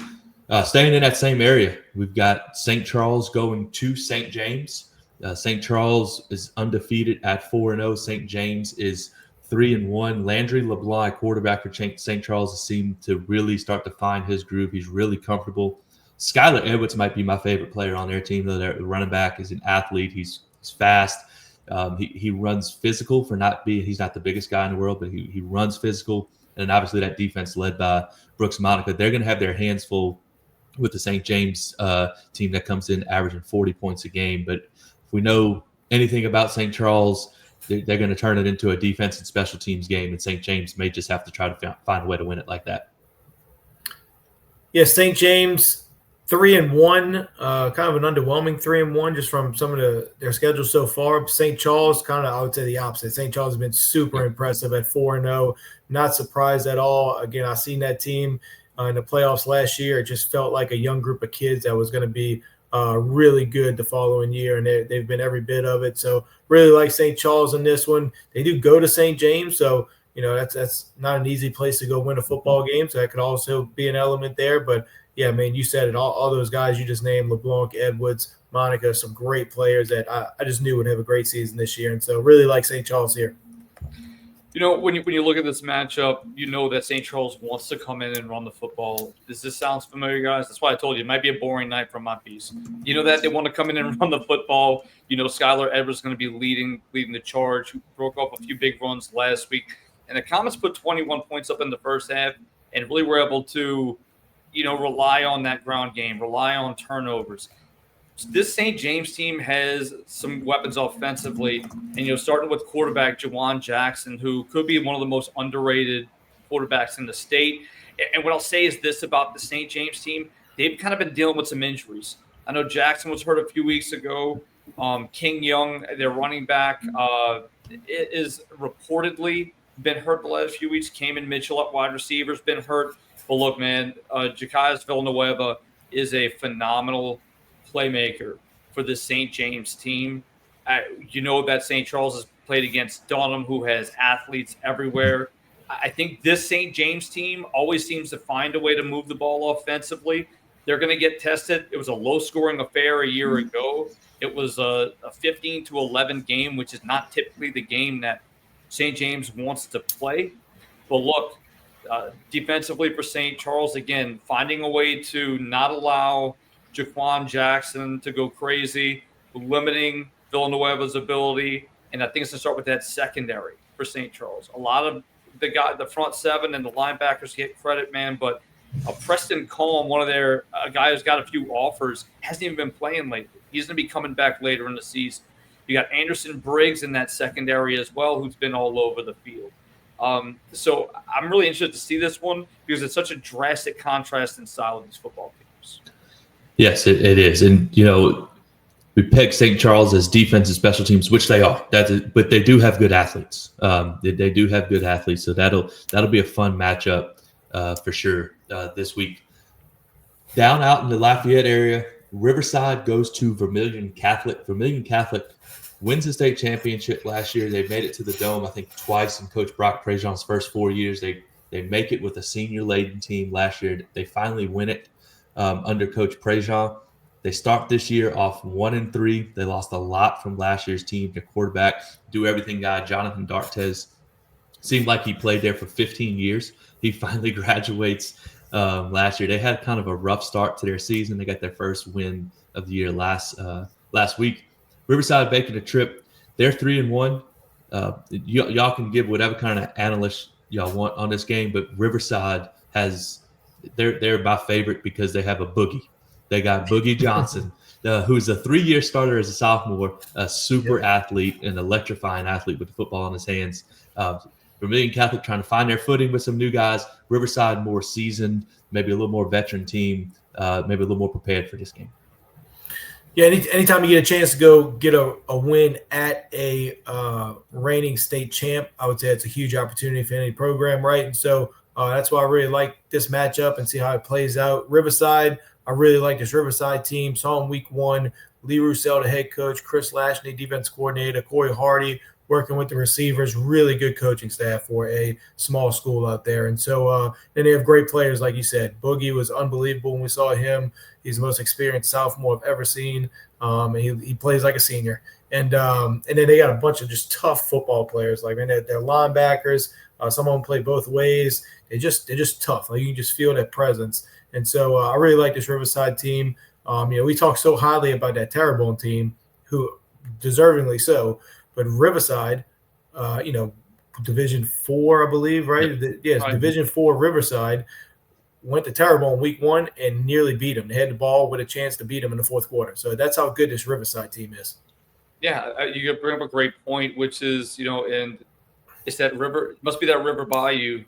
Staying in that same area, we've got St. Charles going to St. James. St. Charles is undefeated at 4-0. St. James is 3-1. Landry LeBlanc, quarterback for St. Charles, has seemed to really start to find his groove. He's really comfortable. Skylar Edwards might be my favorite player on their team, though. Their running back is an athlete. He's fast. He runs physical he's not the biggest guy in the world, but he runs physical. And obviously that defense led by Brooks Monica, they're going to have their hands full with the St. James team that comes in averaging 40 points a game. But if we know anything about St. Charles, they're going to turn it into a defense and special teams game, and St. James may just have to try to find a way to win it like that. Yeah, St. James 3-1, kind of an underwhelming 3-1 just from some of their schedule so far. St. Charles, kind of, I would say the opposite. St. Charles has been super impressive at 4-0. Not surprised at all. Again, I seen that team in the playoffs last year. It just felt like a young group of kids that was going to be really good the following year, and they've been every bit of it. So really like St. Charles in this one. They do go to St. James, so that's not an easy place to go win a football game. So that could also be an element there. But yeah, man, you said it. All those guys you just named, LeBlanc, Edwards, Monica, some great players that I just knew would have a great season this year. And so really like St. Charles here. When you look at this matchup, you know that St. Charles wants to come in and run the football. Does this sound familiar, guys? That's why I told you it might be a boring night from my piece. You know that they want to come in and run the football. Skylar Edwards is going to be leading the charge, who broke off a few big runs last week. And the Comets put 21 points up in the first half and really were able to, rely on that ground game, rely on turnovers. This St. James team has some weapons offensively, and starting with quarterback Jawan Jackson, who could be one of the most underrated quarterbacks in the state. And what I'll say is this about the St. James team: they've kind of been dealing with some injuries. I know Jackson was hurt a few weeks ago. King Young, their running back, is reportedly been hurt the last few weeks. Cayman Mitchell at wide receiver has been hurt. But look, man, Jacques Villanueva is a phenomenal playmaker for the St. James team. That St. Charles has played against Dunham, who has athletes everywhere. I think this St. James team always seems to find a way to move the ball offensively. They're going to get tested. It was a low-scoring affair a year ago. It was a 15-11 game, which is not typically the game that St. James wants to play. But look, defensively for St. Charles, again, finding a way to not allow Jaquan Jackson to go crazy, limiting Villanueva's ability. And I think it's going to start with that secondary for St. Charles. A lot of the front seven and the linebackers get credit, man, but Preston Colm, one of their guy who's got a few offers, hasn't even been playing lately. He's going to be coming back later in the season. You got Anderson Briggs in that secondary as well, who's been all over the field. So I'm really interested to see this one because it's such a drastic contrast in style of these football teams. Yes, it is. And, we peg St. Charles as defense and special teams, which they are. But they do have good athletes. They do have good athletes. So that'll be a fun matchup for sure this week. Down out in the Lafayette area, Riverside goes to Vermilion Catholic. Vermilion Catholic wins the state championship last year. They made it to the Dome, I think, twice in Coach Brock Prejean's first 4 years. They make it with a senior-laden team last year. They finally win it under Coach Prejean. They start this year off 1-3. They lost a lot from last year's team. Their quarterback, do-everything guy, Jonathan D'Artes, seemed like he played there for 15 years. He finally graduates last year. They had kind of a rough start to their season. They got their first win of the year last week. Riverside making a trip. They're 3-1. Y'all can give whatever kind of analyst y'all want on this game, but Riverside they're my favorite because they have a boogie. They got Boogie Johnson, who's a 3-year starter as a sophomore, a super athlete, an electrifying athlete with the football in his hands. Vermilion Catholic trying to find their footing with some new guys. Riverside more seasoned, maybe a little more veteran team, maybe a little more prepared for this game. Yeah, anytime you get a chance to go get a win at a reigning state champ, I would say it's a huge opportunity for any program, right? And so that's why I really like this matchup and see how it plays out. Riverside, I really like this Riverside team. Saw them week 1. Lee Roussel, the head coach, Chris Lashney, defense coordinator, Corey Hardy, working with the receivers. Really good coaching staff for a small school out there. And so then they have great players, like you said. Boogie was unbelievable when we saw him. He's the most experienced sophomore I've ever seen. And he plays like a senior. And then they got a bunch of just tough football players. Like, man, they're linebackers. Some of them play both ways. They're just tough. Like, you can just feel that presence. And so I really like this Riverside team. We talk so highly about that Terrebonne team, who deservingly so. But Riverside, Division 4, I believe, right? Yes, right. Division 4 Riverside. went to Terrebonne week 1 and nearly beat them. They had the ball with a chance to beat them in the fourth quarter. So that's how good this Riverside team is. Yeah, you bring up a great point, which is, and it's that river, must be that River Bayou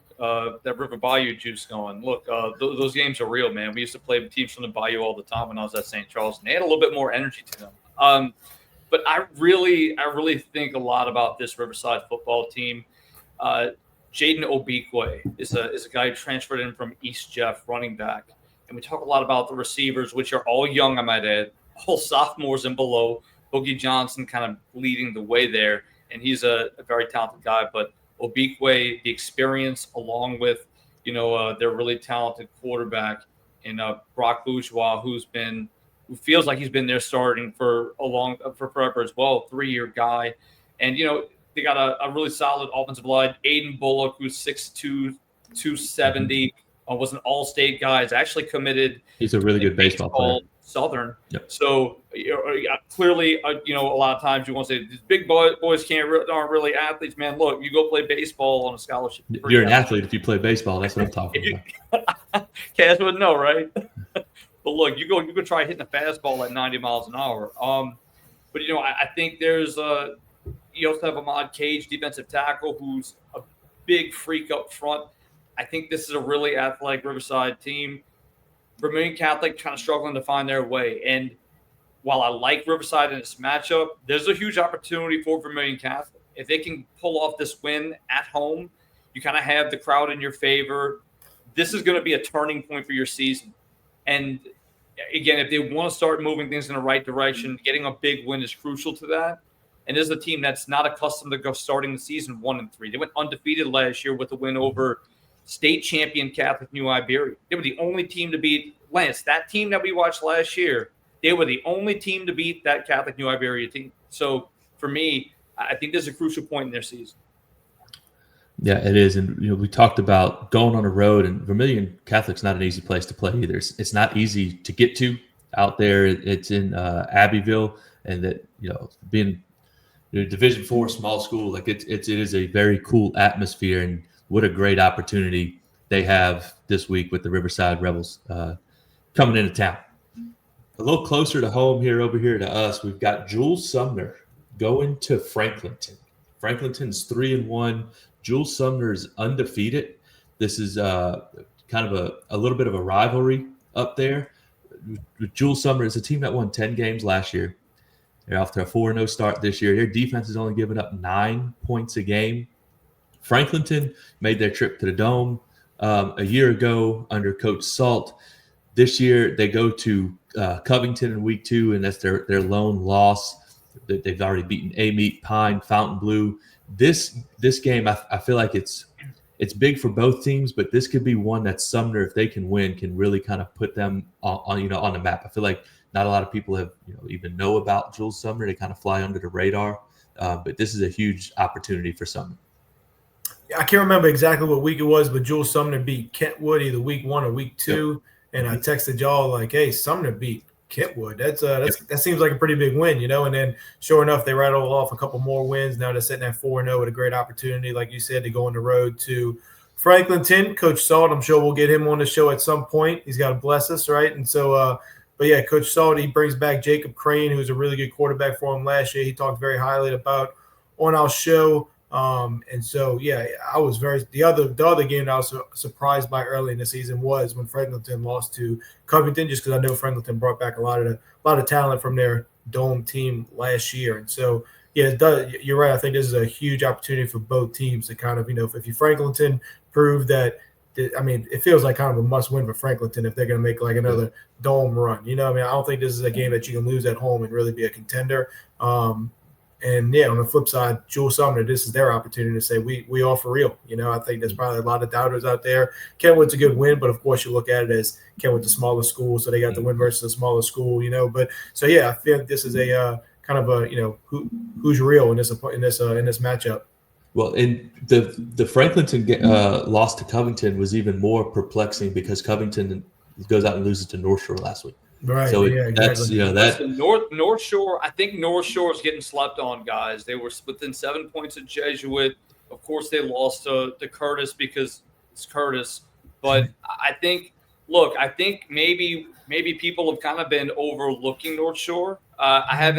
juice going. Look, those games are real, man. We used to play teams from the Bayou all the time when I was at St. Charles, and they had a little bit more energy to them. But I really think a lot about this Riverside football team. Jaden Obikwe is a guy who transferred in from East Jeff, running back. And we talk a lot about the receivers, which are all young, I might add, all sophomores and below. Boogie Johnson kind of leading the way there. And he's a very talented guy. But Obikwe, the experience, along with, their really talented quarterback in Brock Bourgeois, who feels like he's been there starting for forever as well, 3-year guy. And, they got a really solid offensive line. Aiden Bullock, who's 6'2", 270, was an all-state guy. Is actually committed. He's a really good baseball player. Southern. Yep. So clearly, a lot of times you want to say these big boys aren't really athletes. Man, look, you go play baseball on a scholarship. You're an athlete if you play baseball. That's what I'm talking about. Cass wouldn't know, right? But look, you go try hitting a fastball at 90 miles an hour. But I think there's you also have Ahmad Cage, defensive tackle, who's a big freak up front. I think this is a really athletic Riverside team. Vermilion Catholic kind of struggling to find their way. And while I like Riverside in this matchup, there's a huge opportunity for Vermilion Catholic. If they can pull off this win at home, you kind of have the crowd in your favor. This is going to be a turning point for your season. And again, if they want to start moving things in the right direction, getting a big win is crucial to that. And this is a team that's not accustomed to go starting the season 1-3. They went undefeated last year with a win over state champion Catholic New Iberia. They were the only team to beat Lance. That team that we watched last year, they were the only team to beat that Catholic New Iberia team. So for me, I think this is a crucial point in their season. Yeah, it is. And we talked about going on a road, and Vermilion Catholic's not an easy place to play either. It's not easy to get to out there. It's in Abbeville, and that being Division IV small school, like it is a very cool atmosphere, and what a great opportunity they have this week with the Riverside Rebels coming into town. A little closer to home here, over here to us, we've got Jules Sumner going to Franklinton. Franklinton's 3-1. Jules Sumner is undefeated. This is kind of a little bit of a rivalry up there. Jules Sumner is a team that won 10 games last year. They're off to a 4-0 start this year. Their defense has only given up 9 points a game. Franklinton made their trip to the Dome a year ago under Coach Salt. This year they go to Covington in week 2, and that's their lone loss. They've already beaten Amite, Pine, Fontainebleau. This game, I feel like it's big for both teams, but this could be one that Sumner, if they can win, can really kind of put them on the map. I feel like not a lot of people have even know about Jules Sumner. They kind of fly under the radar, but this is a huge opportunity for Sumner. I can't remember exactly what week it was, but Jules Sumner beat Kentwood either week 1 or week 2, and I texted y'all like, "Hey, Sumner beat Kentwood. That seems like a pretty big win, And then, sure enough, they rattled off a couple more wins. Now they're sitting at 4-0 with a great opportunity, like you said, to go on the road to Franklinton. Coach Salt, I'm sure we'll get him on the show at some point. He's got to bless us, right? And so, but yeah, Coach Salt, he brings back Jacob Crane, who was a really good quarterback for him last year. He talked very highly about on our show. And so, yeah, I was the other game that I was surprised by early in the season was when Franklinton lost to Covington, just because I know Franklinton brought back a lot of talent from their Dome team last year. And so, yeah, you're right. I think this is a huge opportunity for both teams to kind of, if you Franklinton prove that, it feels like kind of a must win for Franklinton if they're going to make like another Dome run. I don't think this is a game that you can lose at home and really be a contender. And yeah, on the flip side, Jules Sumner, this is their opportunity to say we are for real. I think there's probably a lot of doubters out there. Kentwood's a good win, but of course you look at it as Kentwood's a smaller school, so they got the win versus a smaller school. But so yeah, I feel this is a kind of a who's real in this matchup. Well, and the Franklinton loss to Covington was even more perplexing because Covington goes out and loses to North Shore last week. Right. So yeah, exactly. that's North Shore. I think North Shore is getting slept on, guys. They were within 7 points of Jesuit. Of course, they lost to Curtis because it's Curtis. But I think look, I think maybe people have kind of been overlooking North Shore. I'm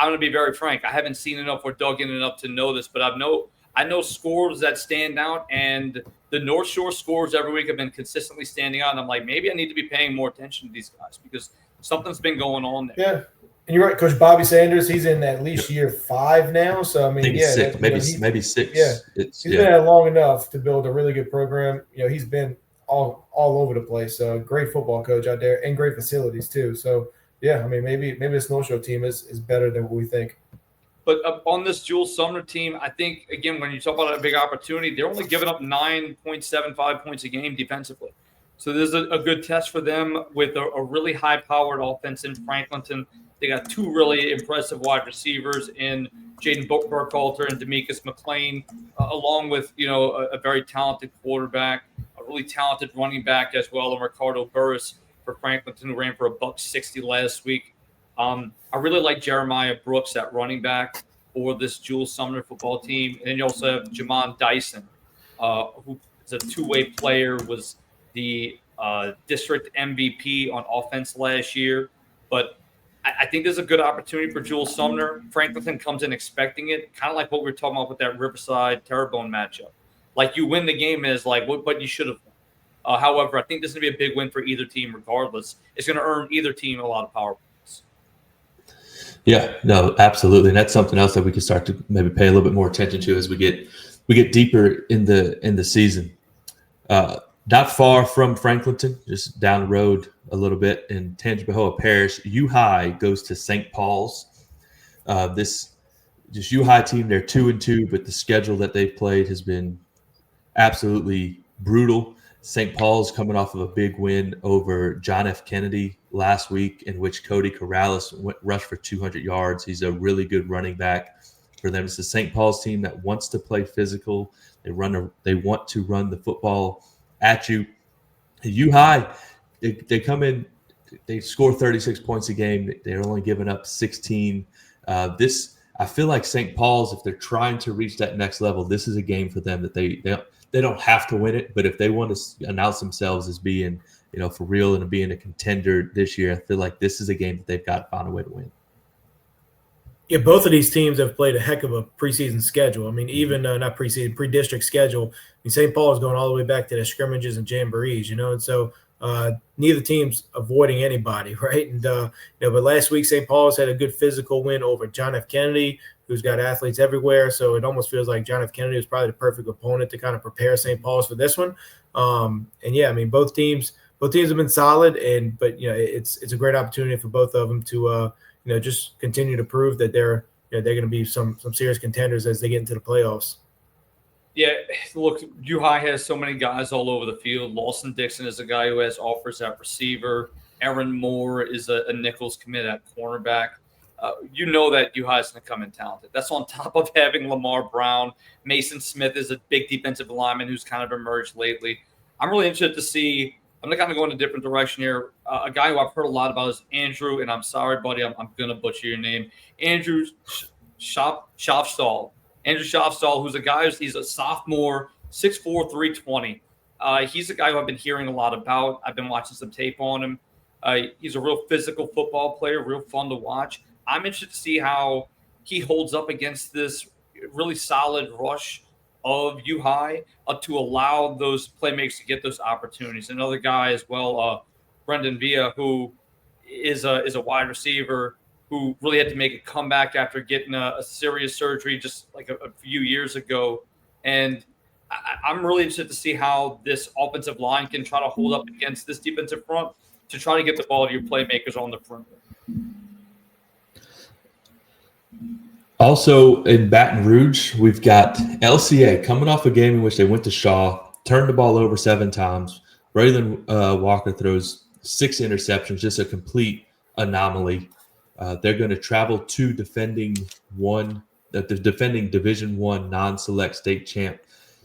going to be very frank. I haven't seen enough or dug in enough to know this, but I know scores that stand out, and the North Shore scores every week have been consistently standing out. And I'm like, maybe I need to be paying more attention to these guys because something's been going on there. Yeah. And you're right, Coach Bobby Sanders. He's in at least year 5 now. So I mean, maybe yeah, six, maybe 6. Yeah, he's been at it long enough to build a really good program. He's been all over the place. So great football coach out there, and great facilities too. So yeah, I mean, maybe this North Shore team is better than what we think. But on this Jules Sumner team, I think, again, when you talk about a big opportunity, they're only giving up 9.75 points a game defensively. So this is a good test for them with a really high-powered offense in Franklinton. They got 2 really impressive wide receivers in Jaden Burkhalter and Demekus McClain, along with, a very talented quarterback, a really talented running back as well, and Ricardo Burris for Franklinton, who ran for $160 last week. I really like Jeremiah Brooks at running back for this Jules Sumner football team. And then you also have Jamon Dyson, who is a 2-way player, was the district MVP on offense last year. But I think there's a good opportunity for Jules Sumner. Franklinton comes in expecting it, kind of like what we were talking about with that Riverside Terrebonne matchup. Like, you win the game and it's like, what you should have won. However, I think this is going to be a big win for either team regardless. It's going to earn either team a lot of power points. Yeah, no, absolutely. And that's something else that we can start to maybe pay a little bit more attention to as we get deeper in the season. Not far from Franklinton, just down the road a little bit in Tangipahoa Parish, U High goes to St. Paul's. This U High team, they're 2-2, but the schedule that they've played has been absolutely brutal. St. Paul's coming off of a big win over John F. Kennedy last week, in which Cody Corrales rushed for 200 yards. He's a really good running back for them. It's the St. Paul's team that wants to play physical. They want to run the football at you. U High, they come in, they score 36 points a game. They're only giving up 16. I feel like St. Paul's, if they're trying to reach that next level, this is a game for them that they don't have to win it, but if they want to announce themselves as being, for real and being a contender this year, I feel like this is a game that they've got to find a way to win. Yeah, both of these teams have played a heck of a preseason schedule. I mean, even not preseason, pre-district schedule. I mean, St. Paul is going all the way back to their scrimmages and jamborees, and so neither team's avoiding anybody, right? And but last week St. Paul's had a good physical win over John F. Kennedy, who's got athletes everywhere. So it almost feels like John F. Kennedy was probably the perfect opponent to kind of prepare St. Paul's for this one. And yeah, I mean, both teams have been solid, but it's a great opportunity for both of them to just continue to prove that they're going to be some serious contenders as they get into the playoffs. Yeah, look, U High has so many guys all over the field. Lawson Dixon is a guy who has offers at receiver. Aaron Moore is a Nichols commit at cornerback. That U High is going to come in talented. That's on top of having Lamar Brown. Mason Smith is a big defensive lineman who's kind of emerged lately. I'm really interested to see. I'm going to kind of go in a different direction here. A guy who I've heard a lot about is Andrew, and I'm sorry, buddy, I'm going to butcher your name. Andrew Schofstall. Andrew Schofstall, who's a guy, he's a sophomore, 6'4", 320. He's a guy who I've been hearing a lot about. I've been watching some tape on him. He's a real physical football player, real fun to watch. I'm interested to see how he holds up against this really solid rush of U High to allow those playmakers to get those opportunities. Another guy as well, Brendan Villa, who is a wide receiver who really had to make a comeback after getting a serious surgery just like a few years ago. And I'm really interested to see how this offensive line can try to hold up against this defensive front to try to get the ball to your playmakers on the perimeter. Also in Baton Rouge, we've got LCA coming off a game in which they went to Shaw, turned the ball over 7 times. Braylon Walker throws 6 interceptions, just a complete anomaly. They're going to travel to the defending Division I non-select state champ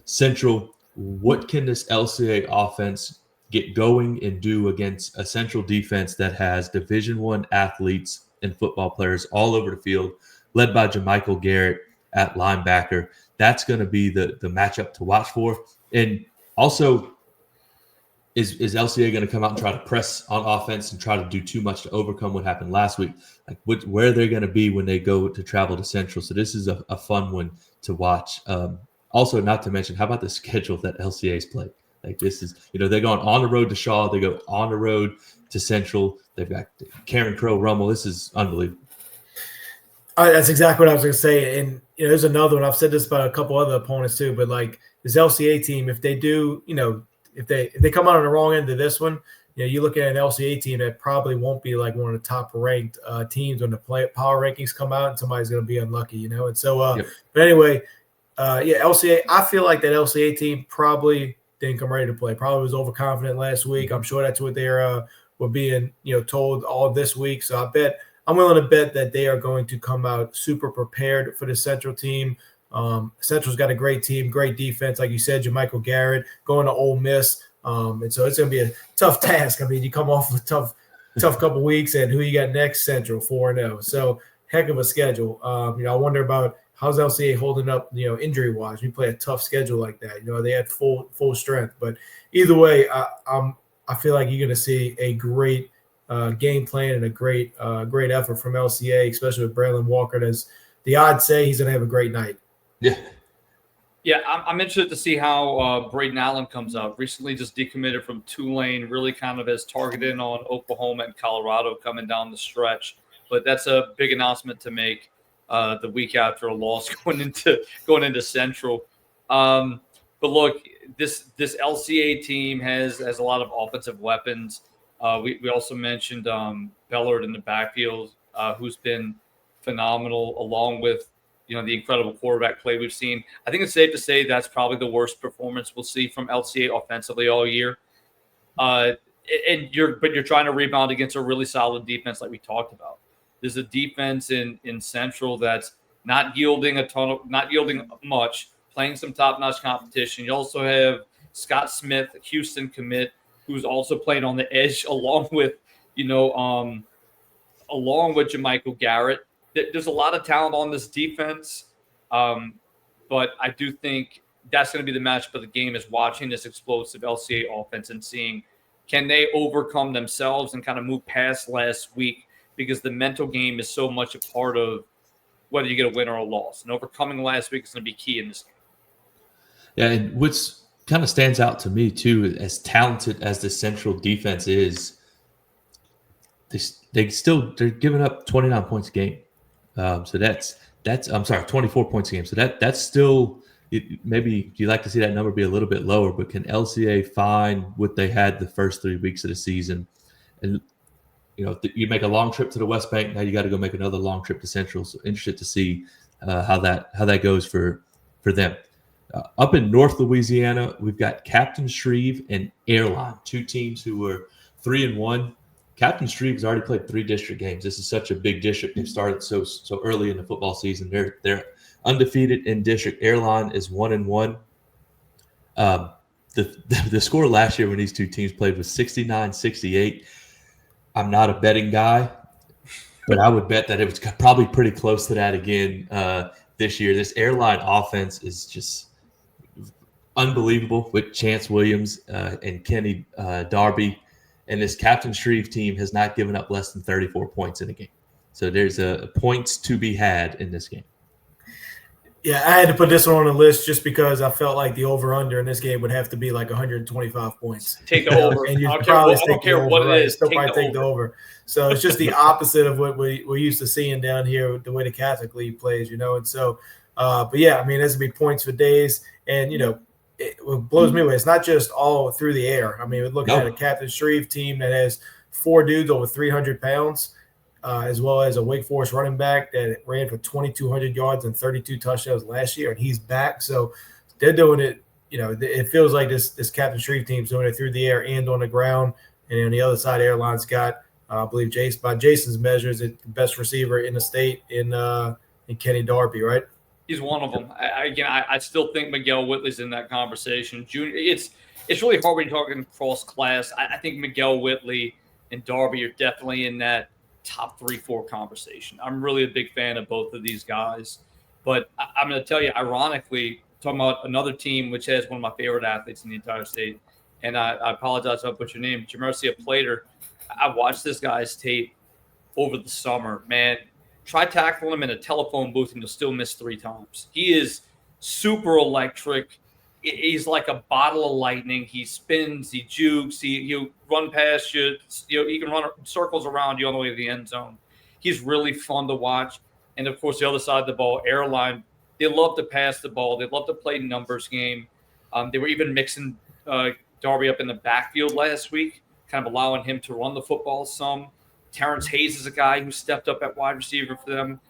Central. What can this LCA offense get going and do against a Central defense that has Division I athletes and football players all over the field, led by Jamichael Garrett at linebacker? That's going to be the matchup to watch for. And also, is LCA going to come out and try to press on offense and try to do too much to overcome what happened last week? Like, where are they going to be when they go to travel to Central? So this is a fun one to watch. Also, not to mention, how about the schedule that LCA's played? Like, this is, they're going on the road to Shaw. They go on the road to Central. They've got Karen Crow, Rummel. This is unbelievable. That's exactly what I was going to say. And, there's another one. I've said this about a couple other opponents too, but like this LCA team, if they do, if they come out on the wrong end of this one, you look at an LCA team that probably won't be like one of the top ranked teams when the power rankings come out, and somebody's going to be unlucky, And so, Yep. But anyway, LCA, I feel like that LCA team probably didn't come ready to play. Probably was overconfident last week. I'm sure that's what they're were being told all this week. So I'm willing to bet that they are going to come out super prepared for the Central team. Central's got a great team, great defense, like you said, Jermichael Garrett going to Ole Miss, and so it's going to be a tough task. I mean, you come off of a tough couple weeks, and who you got next? Central 4-0, so heck of a schedule. I wonder about how's LCA holding up, injury wise. We play a tough schedule like that. They had full strength, but either way, I feel like you're going to see a great game plan and a great effort from LCA, especially with Braylon Walker. As the odds say, he's going to have a great night. Yeah, I'm interested to see how Braden Allen comes out. Recently just decommitted from Tulane, really kind of has targeted on Oklahoma and Colorado coming down the stretch. But that's a big announcement to make the week after a loss going into Central. But look, this LCA team has a lot of offensive weapons. We also mentioned Bellard in the backfield, who's been phenomenal, along with the incredible quarterback play we've seen. I think it's safe to say that's probably the worst performance we'll see from LCA offensively all year. But you're trying to rebound against a really solid defense like we talked about. There's a defense in Central that's not yielding much, playing some top-notch competition. You also have Scott Smith, Houston commit, who's also playing on the edge along with Jermichael Garrett. There's a lot of talent on this defense, but I do think that's going to be the matchup of the game, is watching this explosive LCA offense and seeing, can they overcome themselves and kind of move past last week, because the mental game is so much a part of whether you get a win or a loss. And overcoming last week is going to be key in this game. Yeah, and what's kind of stands out to me too, as talented as the Central defense is, they're giving up 29 points a game. So that's 24 points a game. So that's still, maybe you like to see that number be a little bit lower, but can LCA find what they had the first 3 weeks of the season? And you make a long trip to the West Bank, now you got to go make another long trip to Central. So interested to see how that goes for them. Up in North Louisiana, we've got Captain Shreve and Airline, 2 teams who were 3-1. Captain Shreve has already played 3 district games. This is such a big district. They've started so early in the football season. They're undefeated in district. Airline is 1-1. The score last year when these 2 teams played was 69-68. I'm not a betting guy, but I would bet that it was probably pretty close to that again this year. This Airline offense is just unbelievable with Chance Williams and Kenny Darby. And this Captain Shreve team has not given up less than 34 points in a game. So there's points to be had in this game. Yeah, I had to put this one on the list just because I felt like the over-under in this game would have to be like 125 points. Take the over. And I don't care what it is. Still probably take the over. So it's just the opposite of what we're used to seeing down here with the way the Catholic League plays, And so, but yeah, I mean, there's going to be points for days. And, what blows me away, it's not just all through the air. I mean, we're looking at a Captain Shreve team that has 4 dudes over 300 pounds, as well as a Wake Forest running back that ran for 2,200 yards and 32 touchdowns last year, and he's back. So they're doing it. It feels like this Captain Shreve team's doing it through the air and on the ground. And on the other side, Airline's got, I believe, by Jason's measures, the best receiver in the state in Kenny Darby, right? He's one of them. I still think Miguel Whitley's in that conversation. Junior, it's really hard when you're talking cross class. I think Miguel Whitley and Darby are definitely in that top 3-4 conversation. I'm really a big fan of both of these guys. But I'm going to tell you, ironically, talking about another team which has one of my favorite athletes in the entire state, and I apologize if I put your name, Jamercia Plater. I watched this guy's tape over the summer. Man, try tackling him in a telephone booth and you'll still miss 3 times. He is super electric. He's like a bottle of lightning. He spins, he jukes, he'll run past you. He can run circles around you on the way to the end zone. He's really fun to watch. And of course, the other side of the ball, Airline, they love to pass the ball. They love to play numbers game. They were even mixing Darby up in the backfield last week, kind of allowing him to run the football some. Terrence Hayes is a guy who stepped up at wide receiver for them.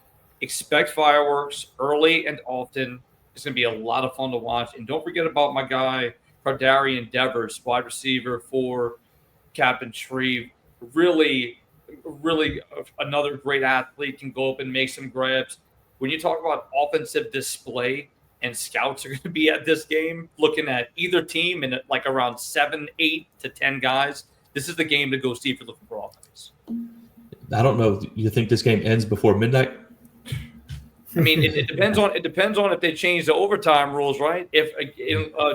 Expect fireworks early and often. It's going to be a lot of fun to watch. And don't forget about my guy, Cardarian Devers, wide receiver for Cap and Shreve. Really another great athlete, can go up and make some grabs. When you talk about offensive display, and scouts are going to be at this game looking at either team and like around 7, 8 to 10 guys, this is the game to go see if you're looking for offense. I don't know. You think this game ends before midnight? I mean, it depends on if they change the overtime rules, right? If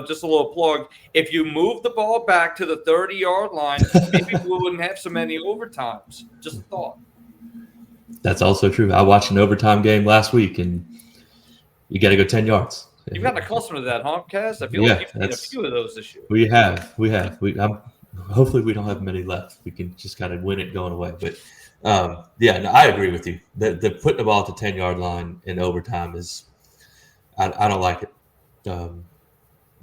just a little plug, if you move the ball back to the 30-yard line, maybe we wouldn't have so many overtimes. Just a thought. That's also true. I watched an overtime game last week, and you got to go 10 yards. You've gotten accustomed to that, huh, Kaz? I feel like you've seen a few of those this year. We have. Hopefully we don't have many left. We can just kind of win it going away. But I agree with you. The putting the ball at the 10-yard line in overtime is, I don't like it. I don't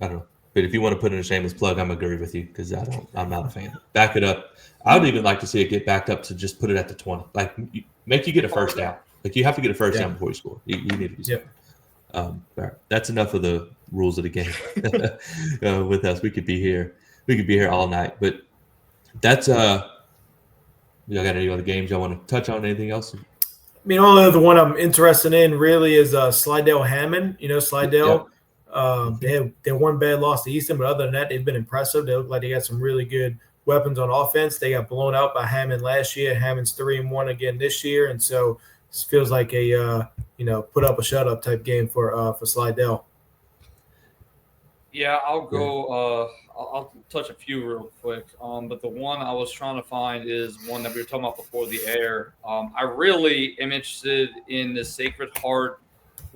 know. But if you want to put in a shameless plug, I'm agree with you because I'm not a fan. Back it up. I would even like to see it get backed up to just put it at the 20. Like make you get a first down. Like you have to get a first down before you score. You need to do something. All right. That's enough of the rules of the game with us. We could be here. We could be here all night. But that's y'all got any other games y'all want to touch on? Anything else? I mean, only other one I'm interested in really is Slidell Hammond. You know, Slidell. They had one bad loss to Easton, but other than that, they've been impressive. They look like they got some really good weapons on offense. They got blown out by Hammond last year. Hammond's 3-1 again this year, and so this feels like a put up a shut up type game for Slidell. Yeah, I'll go. I'll touch a few real quick. But the one I was trying to find is one that we were talking about before the air. I really am interested in the Sacred Heart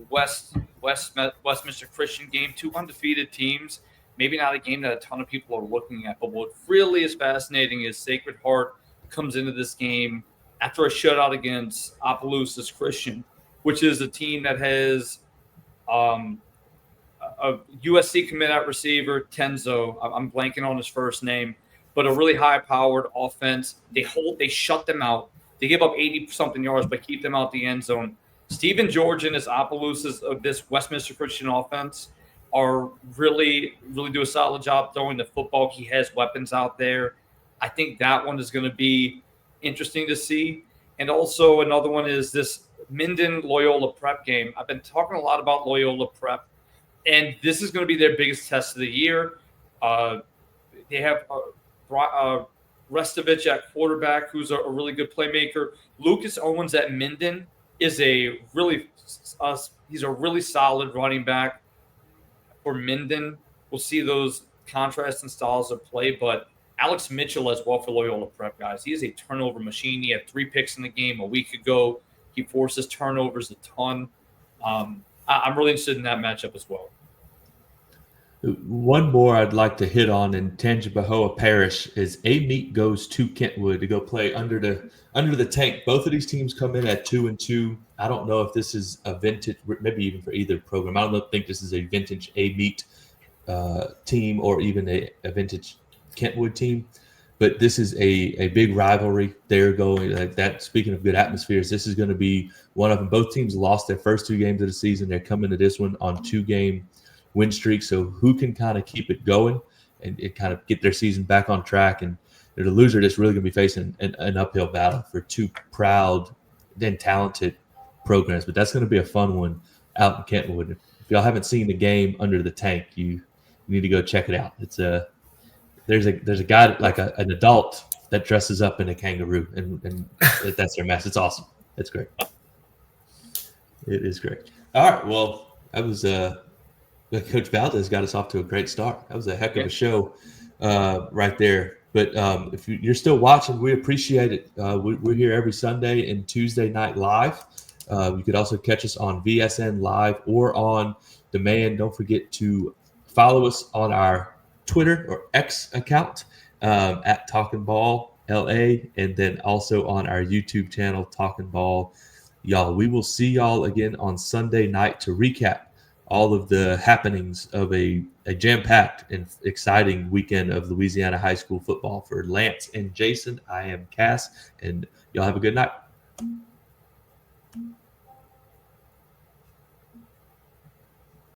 Westminster Christian game. 2 undefeated teams. Maybe not a game that a ton of people are looking at, but what really is fascinating is Sacred Heart comes into this game after a shutout against Opelousas Christian, which is a team that has a USC commit at receiver, Tenzo. I'm blanking on his first name, but a really high-powered offense. They shut them out. They give up 80-something yards, but keep them out the end zone. Stephen George and his Opelousas of this Westminster Christian offense are really do a solid job throwing the football. He has weapons out there. I think that one is going to be interesting to see. And also another one is this Minden Loyola Prep game. I've been talking a lot about Loyola Prep, and this is going to be their biggest test of the year. They have Restovich at quarterback, who's a really good playmaker. Lucas Owens at Minden is he's a really solid running back for Minden. We'll see those contrasts and styles of play, but Alex Mitchell as well for Loyola Prep, guys. He is a turnover machine. He had 3 picks in the game a week ago. He forces turnovers a ton. I'm really interested in that matchup as well. One more I'd like to hit on in Tangipahoa Parish is Amite goes to Kentwood to go play under the tank. Both of these teams come in at 2-2. I don't know if this is a vintage, maybe even for either program. I don't think this is a vintage Amite team or even a vintage Kentwood team, but this is a big rivalry. They're going like that. Speaking of good atmospheres, this is going to be one of them. Both teams lost their first 2 games of the season. They're coming to this one on 2-game win streak. So who can kind of keep it going and kind of get their season back on track? And the loser that's really going to be facing an uphill battle for 2 proud and talented programs. But that's going to be a fun one out in Kentwood. If y'all haven't seen the game under the tank, you need to go check it out. It's there's a guy like an adult that dresses up in a kangaroo, and that's their mess. It's awesome. It's great. It is great. All right. Well, that was Coach Valdez got us off to a great start. That was a heck of a show. right there. But if you're still watching, we appreciate it. We're here every Sunday and Tuesday night live. You could also catch us on VSN Live or on demand. Don't forget to follow us on our Twitter or X account at Talking Ball LA, and then also on our YouTube channel, Talking Ball. Y'all, we will see y'all again on Sunday night to recap all of the happenings of a jam-packed and exciting weekend of Louisiana high school football. For Lance and Jason, I am Cass, and y'all have a good night.